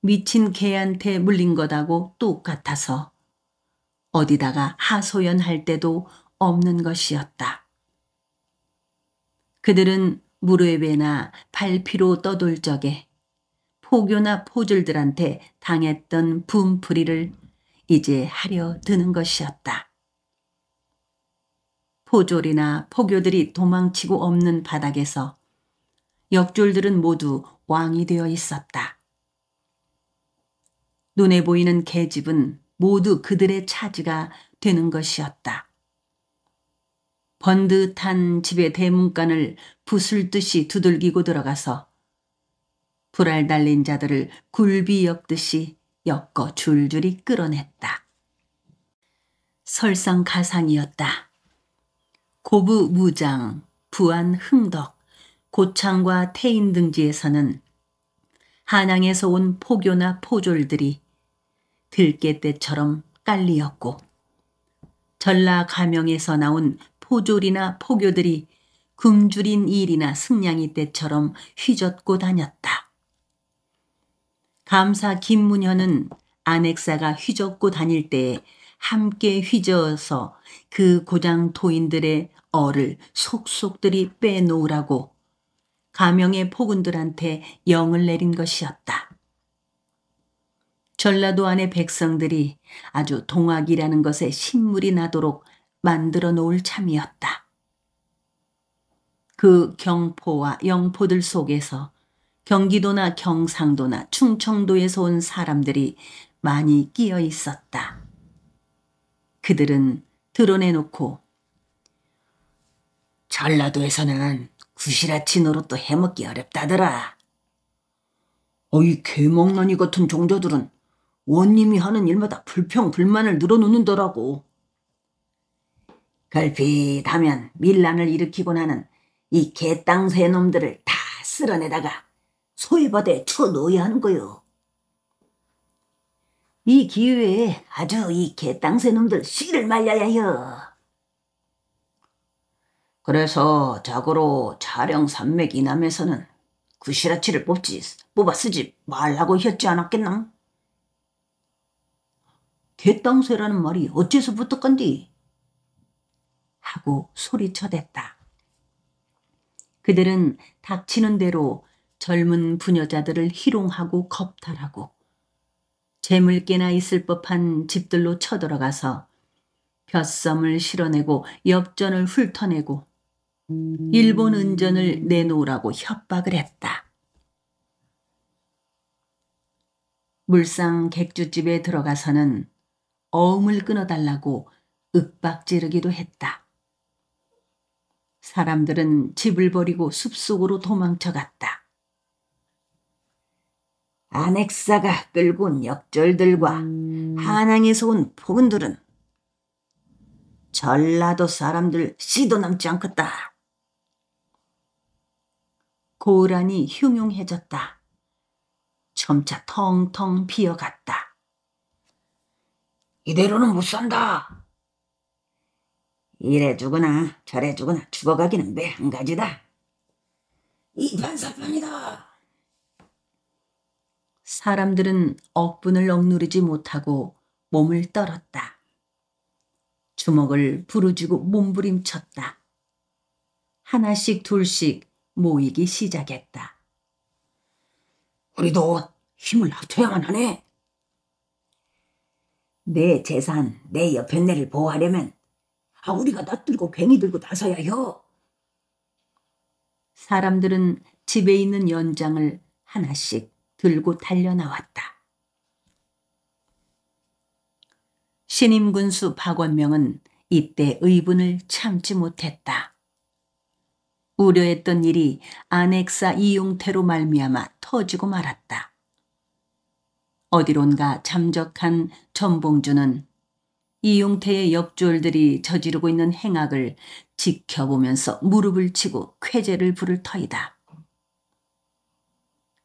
미친 개한테 물린 것하고 똑같아서 어디다가 하소연할 때도 없는 것이었다. 그들은 무릎에나 발피로 떠돌 적에 포교나 포졸들한테 당했던 분풀이를 이제 하려 드는 것이었다. 포졸이나 포교들이 도망치고 없는 바닥에서 역졸들은 모두 왕이 되어 있었다. 눈에 보이는 계집은 모두 그들의 차지가 되는 것이었다. 번듯한 집의 대문간을 부술듯이 두들기고 들어가서 불알 달린 자들을 굴비 엮듯이 엮어 줄줄이 끌어냈다. 설상가상이었다. 고부 무장, 부안 흥덕, 고창과 태인 등지에서는 한양에서 온 포교나 포졸들이 들깨떼처럼 깔리었고 전라 가명에서 나온 포졸이나 포교들이 굶주린 일이나 승냥이 떼처럼 휘젓고 다녔다. 감사 김문현은 안핵사가 휘젓고 다닐 때에 함께 휘저어서 그 고장 토인들의 얼을 속속들이 빼놓으라고 가명의 포군들한테 영을 내린 것이었다. 전라도 안의 백성들이 아주 동학이라는 것에 신물이 나도록 만들어 놓을 참이었다. 그 경포와 영포들 속에서 경기도나 경상도나 충청도에서 온 사람들이 많이 끼어 있었다. 그들은 드러내놓고 전라도에서는 구시라치 노릇도 해먹기 어렵다더라. 어이 개먹나니 같은 종자들은 원님이 하는 일마다 불평불만을 늘어놓는더라고. 걸핏하면 밀란을 일으키고 나는 이 개땅새 놈들을 다 쓸어내다가 소위바다에 쳐넣어야 하는 거요. 이 기회에 아주 이 개땅새 놈들 씨를 말려야 해요. 그래서 자고로 자령 산맥 이남에서는 구시라치를 뽑아 쓰지 말라고 했지 않았겠나? 개땅새라는 말이 어째서 붙었건디? 하고 소리쳐댔다. 그들은 닥치는 대로 젊은 부녀자들을 희롱하고 겁탈하고 재물개나 있을 법한 집들로 쳐들어가서 벼썸을 실어내고 엽전을 훑어내고 일본 은전을 내놓으라고 협박을 했다. 물상 객주집에 들어가서는 어음을 끊어달라고 윽박지르기도 했다. 사람들은 집을 버리고 숲속으로 도망쳐갔다. 안핵사가 끌고 온 역졸들과 한양에서 온 포근들은 전라도 사람들 씨도 남지 않겠다. 고란이 흉흉해졌다. 점차 텅텅 비어갔다. 이대로는 못 산다. 이래 죽으나 저래 죽으나 죽어가기는 매 한 가지다. 이 반사판이다. 사람들은 억분을 억누르지 못하고 몸을 떨었다. 주먹을 부르짖고 몸부림쳤다. 하나씩 둘씩 모이기 시작했다. 우리도 힘을 합쳐야만 하네. 내 재산, 내 여편네를 보호하려면 우리가 낯들고 괭이 들고 나서야 해요. 사람들은 집에 있는 연장을 하나씩 들고 달려나왔다. 신임 군수 박원명은 이때 의분을 참지 못했다. 우려했던 일이 안핵사 이용태로 말미암아 터지고 말았다. 어디론가 잠적한 전봉주는 이용태의 역졸들이 저지르고 있는 행악을 지켜보면서 무릎을 치고 쾌재를 부를 터이다.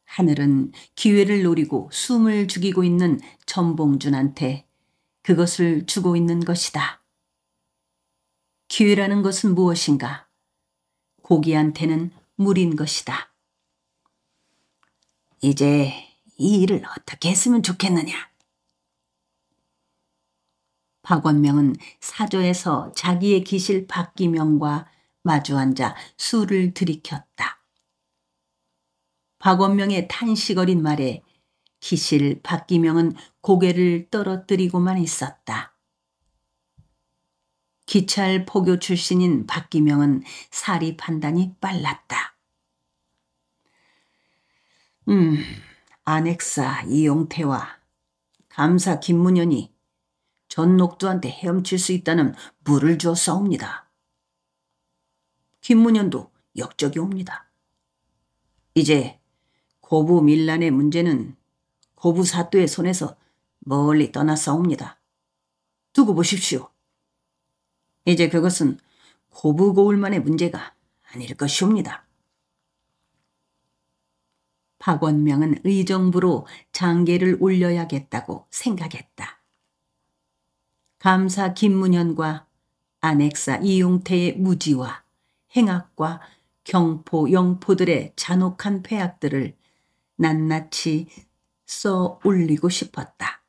하늘은 기회를 노리고 숨을 죽이고 있는 전봉준한테 그것을 주고 있는 것이다. 기회라는 것은 무엇인가? 고기한테는 물인 것이다. 이제 이 일을 어떻게 했으면 좋겠느냐? 박원명은 사저에서 자기의 기실 박기명과 마주 앉아 술을 들이켰다. 박원명의 탄식 어린 말에 기실 박기명은 고개를 떨어뜨리고만 있었다. 기찰 포교 출신인 박기명은 사리 판단이 빨랐다. 안핵사 이용태와 감사 김문현이 전녹두한테 헤엄칠 수 있다는 물을 주어 싸웁니다. 김문현도 역적이 옵니다. 이제 고부 밀란의 문제는 고부 사또의 손에서 멀리 떠나 싸웁니다. 두고 보십시오. 이제 그것은 고부 고을만의 문제가 아닐 것이옵니다. 박원명은 의정부로 장계를 올려야겠다고 생각했다. 감사 김문현과 안핵사 이용태의 무지와 행악과 경포 영포들의 잔혹한 폐악들을 낱낱이 써 올리고 싶었다.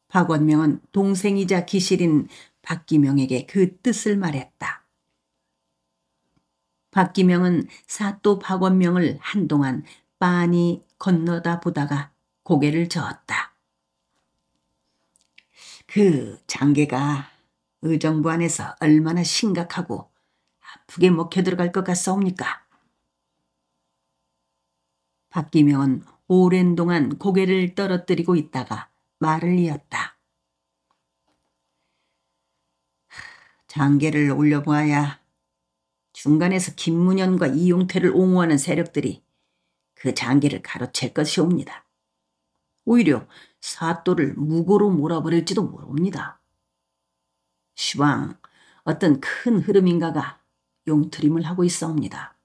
박원명은 동생이자 기실인 박기명에게 그 뜻을 말했다. 박기명은 사또 박원명을 한동안 빤히 건너다 보다가 고개를 저었다. 그 장계가 의정부 안에서 얼마나 심각하고 아프게 먹혀 들어갈 것 같사옵니까? 박기명은 오랜 동안 고개를 떨어뜨리고 있다가 말을 이었다. 장계를 올려보아야 중간에서 김문현과 이용태를 옹호하는 세력들이 그 장계를 가로챌 것이옵니다. 오히려 사또를 무고로 몰아버릴지도 모릅니다. 시방 어떤 큰 흐름인가가 용트림을 하고 있사옵니다.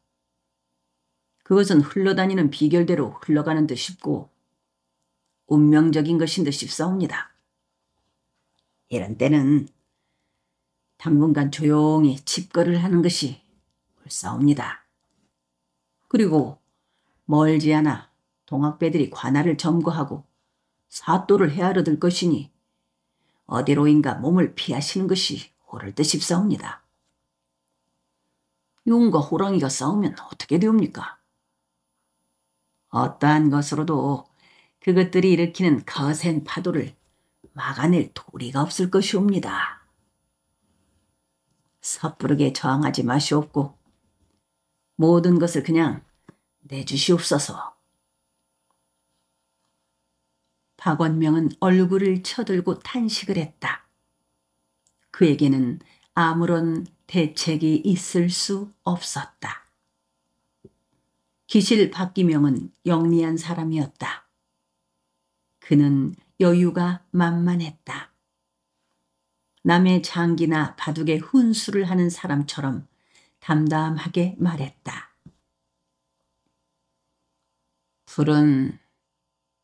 그것은 흘러다니는 비결대로 흘러가는 듯 싶고 운명적인 것인 듯 싶사옵니다. 이런 때는 당분간 조용히 집거를 하는 것이 옳사옵니다. 그리고 멀지 않아 동학배들이 관할을 점거하고 사또를 헤아려 들 것이니 어디로인가 몸을 피하시는 것이 옳을 듯 싶사옵니다. 용과 호랑이가 싸우면 어떻게 되옵니까? 어떠한 것으로도 그것들이 일으키는 거센 파도를 막아낼 도리가 없을 것이옵니다. 섣부르게 저항하지 마시옵고 모든 것을 그냥 내주시옵소서. 박원명은 얼굴을 쳐들고 탄식을 했다. 그에게는 아무런 대책이 있을 수 없었다. 기실 박기명은 영리한 사람이었다. 그는 여유가 만만했다. 남의 장기나 바둑에 훈수를 하는 사람처럼 담담하게 말했다. 불은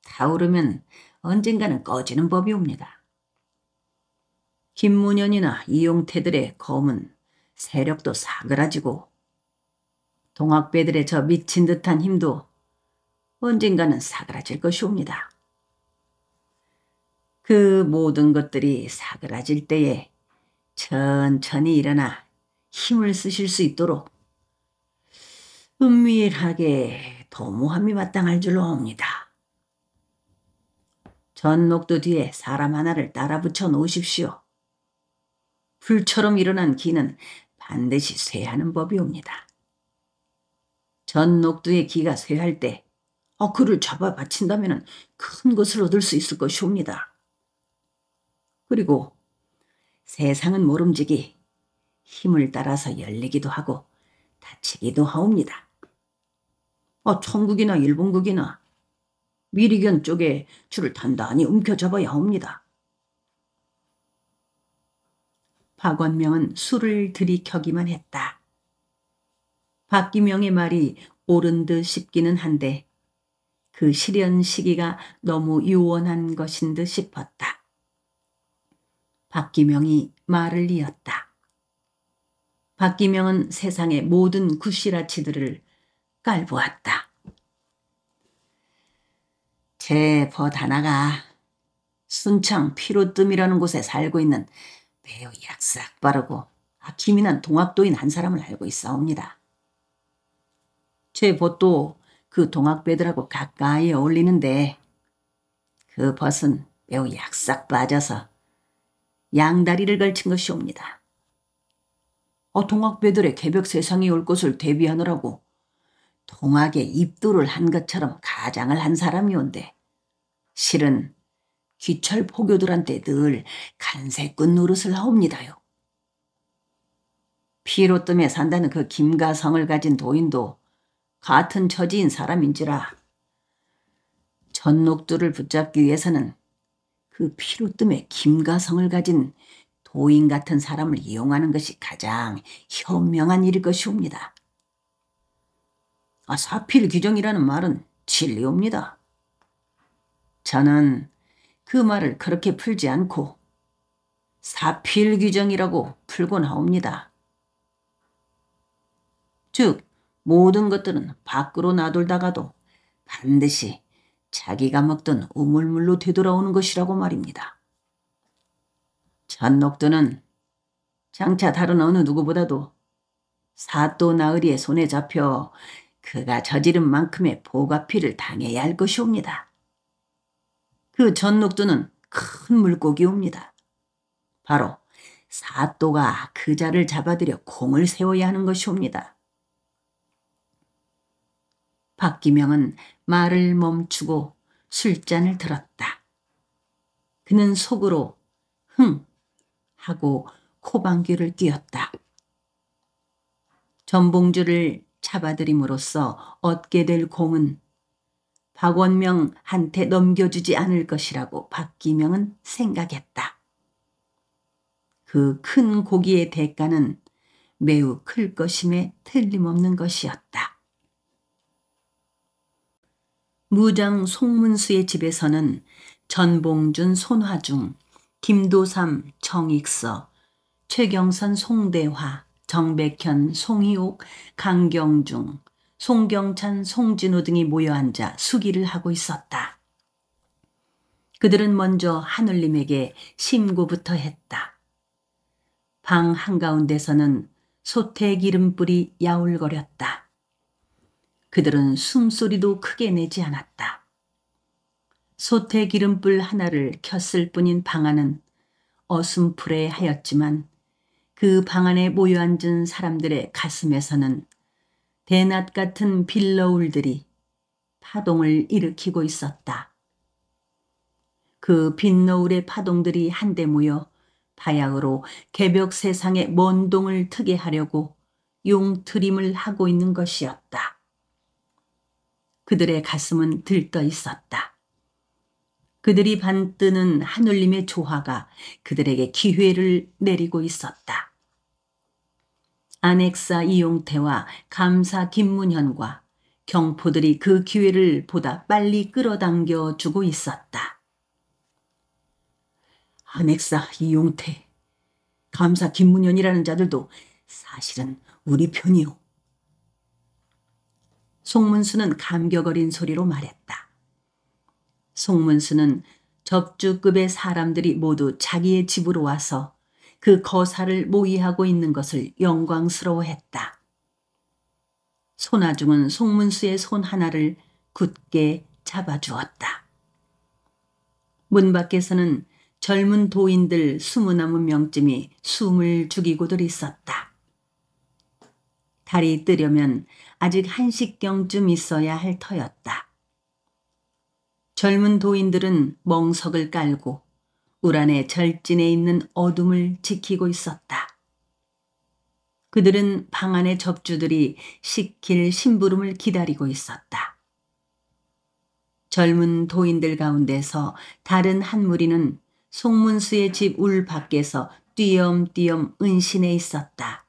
타오르면 언젠가는 꺼지는 법이옵니다. 김문현이나 이용태들의 검은 세력도 사그라지고 동학배들의 저 미친 듯한 힘도 언젠가는 사그라질 것이옵니다. 그 모든 것들이 사그라질 때에 천천히 일어나 힘을 쓰실 수 있도록 은밀하게 도모함이 마땅할 줄로 옵니다. 전녹도 뒤에 사람 하나를 따라 붙여 놓으십시오. 불처럼 일어난 기는 반드시 쇠하는 법이옵니다. 전녹두의 기가 쇠할 때 그를 잡아 바친다면 큰 것을 얻을 수 있을 것이옵니다. 그리고 세상은 모름지기 힘을 따라서 열리기도 하고 닫히기도 하옵니다. 천국이나 일본국이나 미리견 쪽에 줄을 단단히 움켜잡아야 합니다. 박원명은 술을 들이켜기만 했다. 박기명의 말이 옳은 듯 싶기는 한데 그 실현 시기가 너무 유원한 것인 듯 싶었다. 박기명이 말을 이었다. 박기명은 세상의 모든 구시라치들을 깔보았다. 제 벗 하나가 순창 피로뜸이라는 곳에 살고 있는 매우 약삭 빠르고 기민한 동학도인 한 사람을 알고 있사옵니다. 제 벗도 그 동학배들하고 가까이 어울리는데 그 벗은 매우 약삭 빠져서 양다리를 걸친 것이옵니다. 동학배들의 개벽 세상이 올 것을 대비하느라고 동학에 입도를 한 것처럼 가장을 한 사람이온데 실은 귀철 포교들한테 늘 간세꾼 노릇을 하옵니다요. 피로뜸에 산다는 그 김가성을 가진 도인도 같은 처지인 사람인지라 전녹두를 붙잡기 위해서는 그 피로뜸에 김가성을 가진 도인 같은 사람을 이용하는 것이 가장 현명한 일일 것이옵니다. 사필귀정이라는 말은 진리옵니다. 저는 그 말을 그렇게 풀지 않고 사필귀정이라고 풀곤 하옵니다. 즉 모든 것들은 밖으로 놔둘다가도 반드시 자기가 먹던 우물물로 되돌아오는 것이라고 말입니다. 전녹두는 장차 다른 어느 누구보다도 사또 나으리의 손에 잡혀 그가 저지른 만큼의 보가피를 당해야 할 것이옵니다. 그 전녹두는 큰 물고기옵니다. 바로 사또가 그 자를 잡아들여 공을 세워야 하는 것이옵니다. 박기명은 말을 멈추고 술잔을 들었다. 그는 속으로 흥 하고 코방귀를 뀌었다. 전봉주를 잡아들임으로써 얻게 될 공은 박원명한테 넘겨주지 않을 것이라고 박기명은 생각했다. 그 큰 고기의 대가는 매우 클 것임에 틀림없는 것이었다. 무장 송문수의 집에서는 전봉준, 손화중, 김도삼, 정익서, 최경선, 송대화, 정백현, 송희옥, 강경중, 송경찬, 송진우 등이 모여 앉아 수기를 하고 있었다. 그들은 먼저 하늘님에게 심고부터 했다. 방 한가운데서는 솥에 기름불이 야울거렸다. 그들은 숨소리도 크게 내지 않았다. 솥에 기름불 하나를 켰을 뿐인 방 안은 어슴푸레 하였지만 그 방 안에 모여 앉은 사람들의 가슴에서는 대낮 같은 빌러울들이 파동을 일으키고 있었다. 그 빗노을의 파동들이 한데 모여 바야흐로 개벽 세상에 먼동을 트게 하려고 용트림을 하고 있는 것이었다. 그들의 가슴은 들떠 있었다. 그들이 반뜨는 하늘님의 조화가 그들에게 기회를 내리고 있었다. 안핵사 이용태와 감사 김문현과 경포들이 그 기회를 보다 빨리 끌어당겨 주고 있었다. 안핵사 이용태, 감사 김문현이라는 자들도 사실은 우리 편이오. 송문수는 감격 어린 소리로 말했다. 송문수는 접주급의 사람들이 모두 자기의 집으로 와서 그 거사를 모의하고 있는 것을 영광스러워했다. 손아중은 송문수의 손 하나를 굳게 잡아주었다. 문 밖에서는 젊은 도인들 20명쯤이 숨을 죽이고들 있었다. 달이 뜨려면 아직 1시경쯤 있어야 할 터였다. 젊은 도인들은 멍석을 깔고 울 안의 절진에 있는 어둠을 지키고 있었다. 그들은 방 안의 접주들이 시킬 심부름을 기다리고 있었다. 젊은 도인들 가운데서 다른 한 무리는 송문수의 집 울 밖에서 띄엄띄엄 은신해 있었다.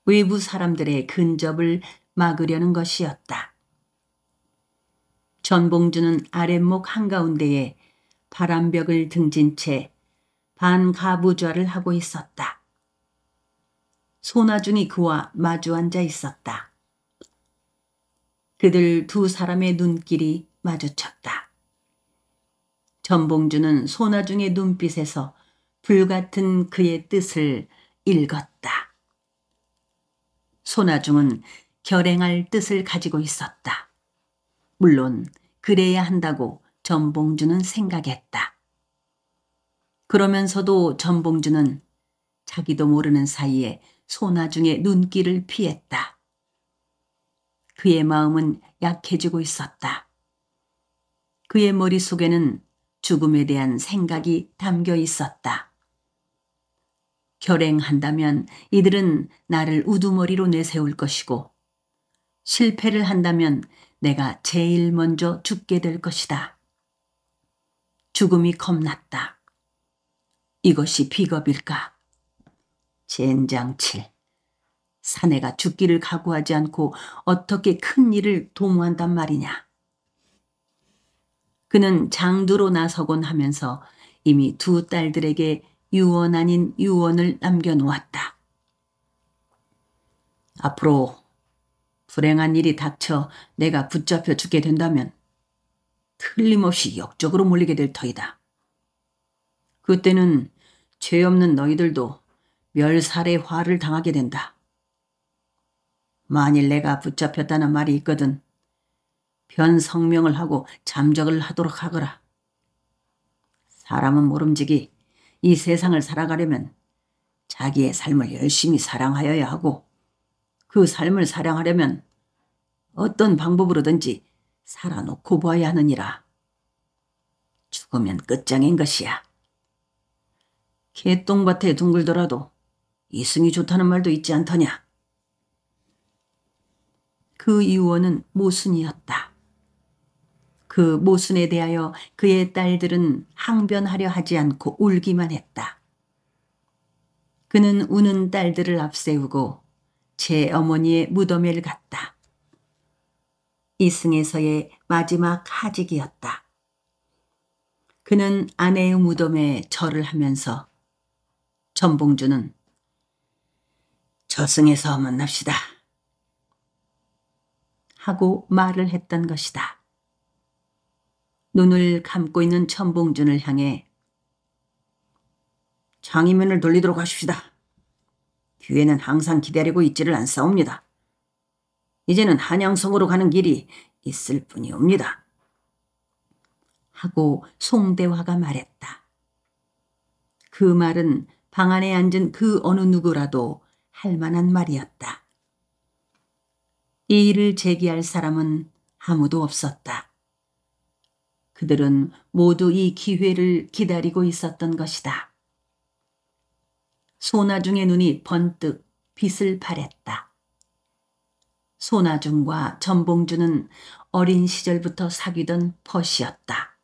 외부 사람들의 근접을 막으려는 것이었다. 전봉주는 아랫목 한가운데에 바람벽을 등진 채 반가부좌를 하고 있었다. 손아중이 그와 마주 앉아 있었다. 그들 두 사람의 눈길이 마주쳤다. 전봉주는 손아중의 눈빛에서 불같은 그의 뜻을 읽었다. 손아중은 결행할 뜻을 가지고 있었다. 물론 그래야 한다고 전봉주는 생각했다. 그러면서도 전봉주는 자기도 모르는 사이에 손아중의 눈길을 피했다. 그의 마음은 약해지고 있었다. 그의 머릿속에는 죽음에 대한 생각이 담겨 있었다. 결행한다면 이들은 나를 우두머리로 내세울 것이고 실패를 한다면 내가 제일 먼저 죽게 될 것이다. 죽음이 겁났다. 이것이 비겁일까? 젠장칠. 사내가 죽기를 각오하지 않고 어떻게 큰 일을 도모한단 말이냐. 그는 장두로 나서곤 하면서 이미 두 딸들에게 유언 아닌 유언을 남겨놓았다. 앞으로 불행한 일이 닥쳐 내가 붙잡혀 죽게 된다면 틀림없이 역적으로 몰리게 될 터이다. 그때는 죄 없는 너희들도 멸살의 화를 당하게 된다. 만일 내가 붙잡혔다는 말이 있거든 변성명을 하고 잠적을 하도록 하거라. 사람은 모름지기 이 세상을 살아가려면 자기의 삶을 열심히 사랑하여야 하고 그 삶을 사랑하려면 어떤 방법으로든지 살아놓고 보아야 하느니라. 죽으면 끝장인 것이야. 개똥밭에 둥글더라도 이승이 좋다는 말도 있지 않더냐. 그 유언은 모순이었다. 그 모순에 대하여 그의 딸들은 항변하려 하지 않고 울기만 했다. 그는 우는 딸들을 앞세우고 제 어머니의 무덤에 갔다. 이승에서의 마지막 하직이었다. 그는 아내의 무덤에 절을 하면서 전봉주는 저승에서 만납시다 하고 말을 했던 것이다. 눈을 감고 있는 전봉준을 향해 장의문을 돌리도록 하십시다. 기회는 항상 기다리고 있지를 않사옵니다. 이제는 한양성으로 가는 길이 있을 뿐이옵니다. 하고 송대화가 말했다. 그 말은 방 안에 앉은 그 어느 누구라도 할 만한 말이었다. 이 일을 제기할 사람은 아무도 없었다. 그들은 모두 이 기회를 기다리고 있었던 것이다. 소나중의 눈이 번뜩 빛을 발했다. 소나중과 전봉주는 어린 시절부터 사귀던 벗이었다.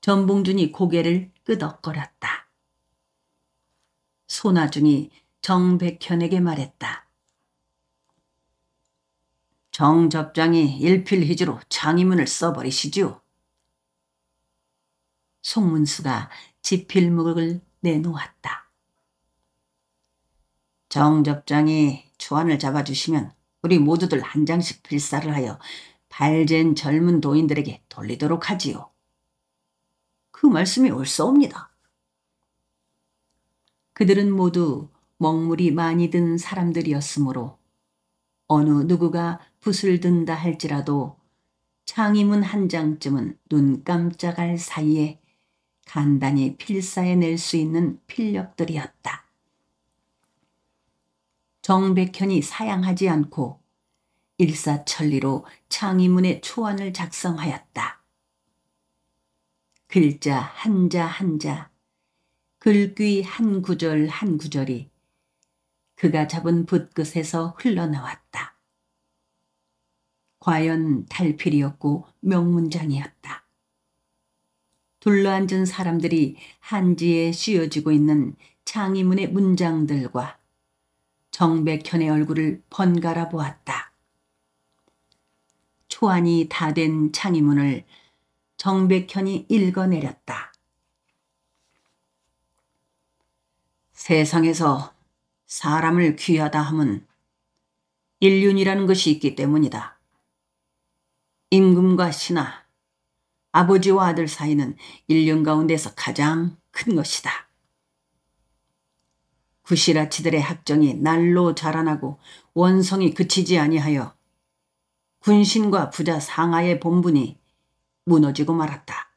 전봉준이 고개를 끄덕거렸다. 소나중이 정백현에게 말했다. 정 접장이 일필휘지로 장의문을 써버리시지요. 송문수가 지필묵을 내놓았다. 정 접장이 초안을 잡아주시면 우리 모두들 한 장씩 필사를 하여 발젠 젊은 도인들에게 돌리도록 하지요. 그 말씀이 옳사옵니다. 그들은 모두 먹물이 많이 든 사람들이었으므로 어느 누구가 붓을 든다 할지라도 장의문 한 장쯤은 눈 깜짝할 사이에 간단히 필사해낼 수 있는 필력들이었다. 정백현이 사양하지 않고 일사천리로 장의문의 초안을 작성하였다. 글자 한자 한자, 글귀 한 구절 한 구절이 그가 잡은 붓끝에서 흘러나왔다. 과연 달필이었고 명문장이었다. 둘러앉은 사람들이 한지에 씌어지고 있는 장의문의 문장들과 정백현의 얼굴을 번갈아 보았다. 초안이 다 된 장의문을 정백현이 읽어내렸다. 세상에서 사람을 귀하다 함은 인륜이라는 것이 있기 때문이다. 임금과 신하, 아버지와 아들 사이는 인륜 가운데서 가장 큰 것이다. 구시라치들의 학정이 날로 자라나고 원성이 그치지 아니하여 군신과 부자 상하의 본분이 무너지고 말았다.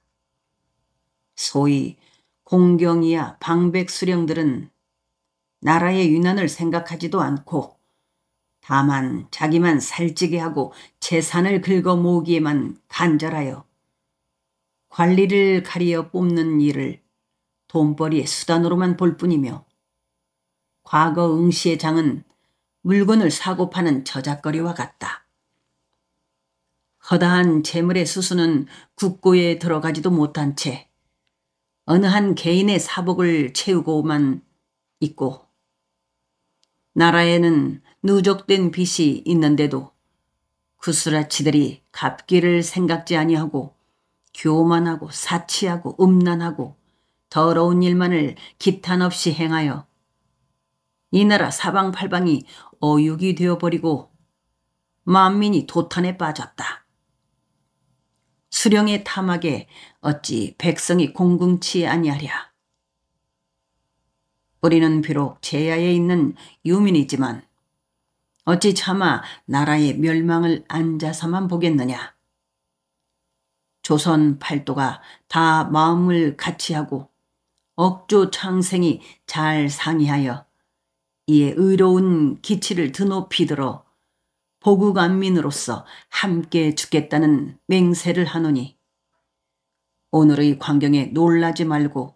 소위 공경이야 방백수령들은 나라의 유난을 생각하지도 않고 다만 자기만 살찌게 하고 재산을 긁어 모으기에만 간절하여 관리를 가리어 뽑는 일을 돈벌이의 수단으로만 볼 뿐이며 과거 응시의 장은 물건을 사고 파는 저작거리와 같다. 허다한 재물의 수수는 국고에 들어가지도 못한 채 어느 한 개인의 사복을 채우고만 있고 나라에는 누적된 빚이 있는데도 구스라치들이 갚기를 생각지 아니하고 교만하고 사치하고 음란하고 더러운 일만을 기탄 없이 행하여 이 나라 사방팔방이 어육이 되어버리고 만민이 도탄에 빠졌다. 수령의 탐악에 어찌 백성이 공궁치 아니하랴. 우리는 비록 제야에 있는 유민이지만 어찌 차마 나라의 멸망을 앉아서만 보겠느냐. 조선 팔도가 다 마음을 같이하고 억조 창생이 잘 상의하여 이에 의로운 기치를 드높이 들어 보국안민으로서 함께 죽겠다는 맹세를 하노니 오늘의 광경에 놀라지 말고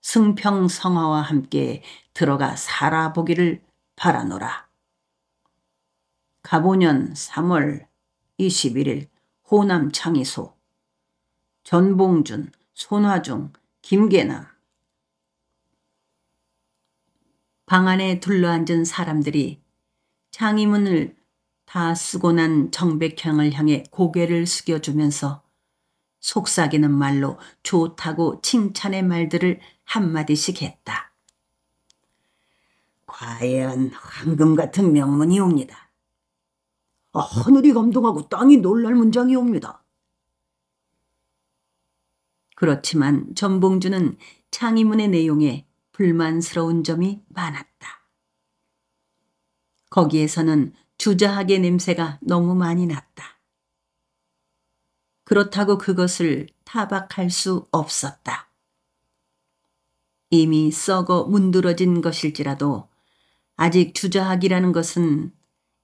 승평성화와 함께 들어가 살아보기를 바라노라. 갑오년 3월 21일 호남 창의소 전봉준, 손화중, 김계남. 방 안에 둘러앉은 사람들이 창의문을 다 쓰고 난 정백형을 향해 고개를 숙여주면서 속삭이는 말로 좋다고 칭찬의 말들을 한마디씩 했다. 과연 황금 같은 명문이옵니다. 하늘이 감동하고 땅이 놀랄 문장이옵니다. 그렇지만 전봉주는 창의문의 내용에 불만스러운 점이 많았다. 거기에서는 주자학의 냄새가 너무 많이 났다. 그렇다고 그것을 타박할 수 없었다. 이미 썩어 문드러진 것일지라도 아직 주자학이라는 것은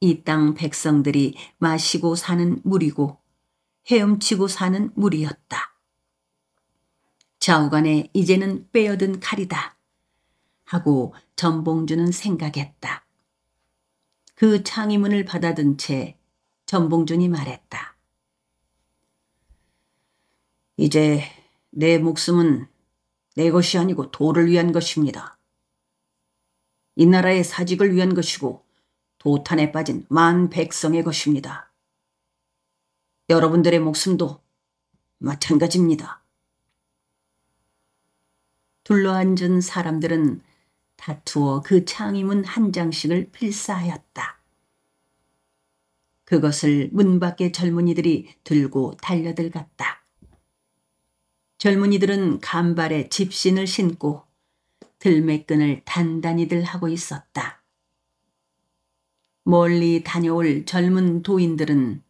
이 땅 백성들이 마시고 사는 물이고 헤엄치고 사는 물이었다. 좌우간에 이제는 빼어든 칼이다 하고 전봉주는 생각했다. 그 창의문을 받아든 채 전봉준이 말했다. 이제 내 목숨은 내 것이 아니고 도를 위한 것입니다. 이 나라의 사직을 위한 것이고 도탄에 빠진 만 백성의 것입니다. 여러분들의 목숨도 마찬가지입니다. 둘러앉은 사람들은 다투어 그 창의문 한 장씩을 필사하였다. 그것을 문 밖의 젊은이들이 들고 달려들갔다. 젊은이들은 간발에 집신을 신고 들매끈을 단단히들 하고 있었다. 멀리 다녀올 젊은 도인들은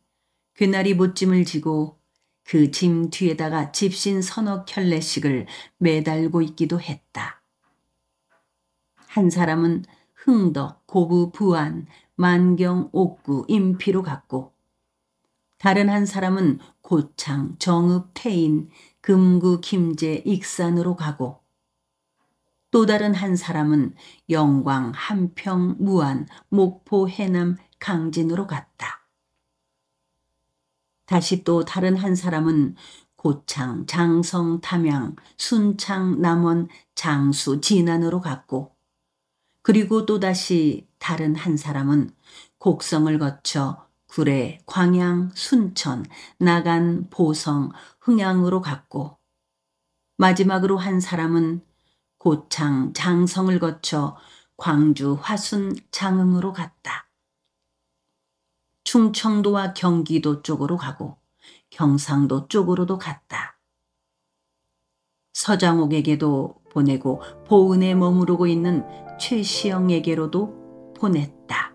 괴나리 못짐을 지고 그 짐 뒤에다가 집신 서너 켤레씩을 매달고 있기도 했다. 한 사람은 흥덕, 고부, 부안, 만경, 옥구, 임피로 갔고 다른 한 사람은 고창, 정읍, 태인, 금구, 김제, 익산으로 가고 또 다른 한 사람은 영광, 한평, 무안, 목포, 해남, 강진으로 갔다. 다시 또 다른 한 사람은 고창, 장성, 담양, 순창, 남원, 장수, 진안으로 갔고 그리고 또다시 다른 한 사람은 곡성을 거쳐 구례, 광양, 순천, 나간, 보성, 흥양으로 갔고 마지막으로 한 사람은 고창, 장성을 거쳐 광주, 화순, 장흥으로 갔다. 충청도와 경기도 쪽으로 가고 경상도 쪽으로도 갔다. 서장옥에게도 보내고 보은에 머무르고 있는 최시영에게로도 보냈다.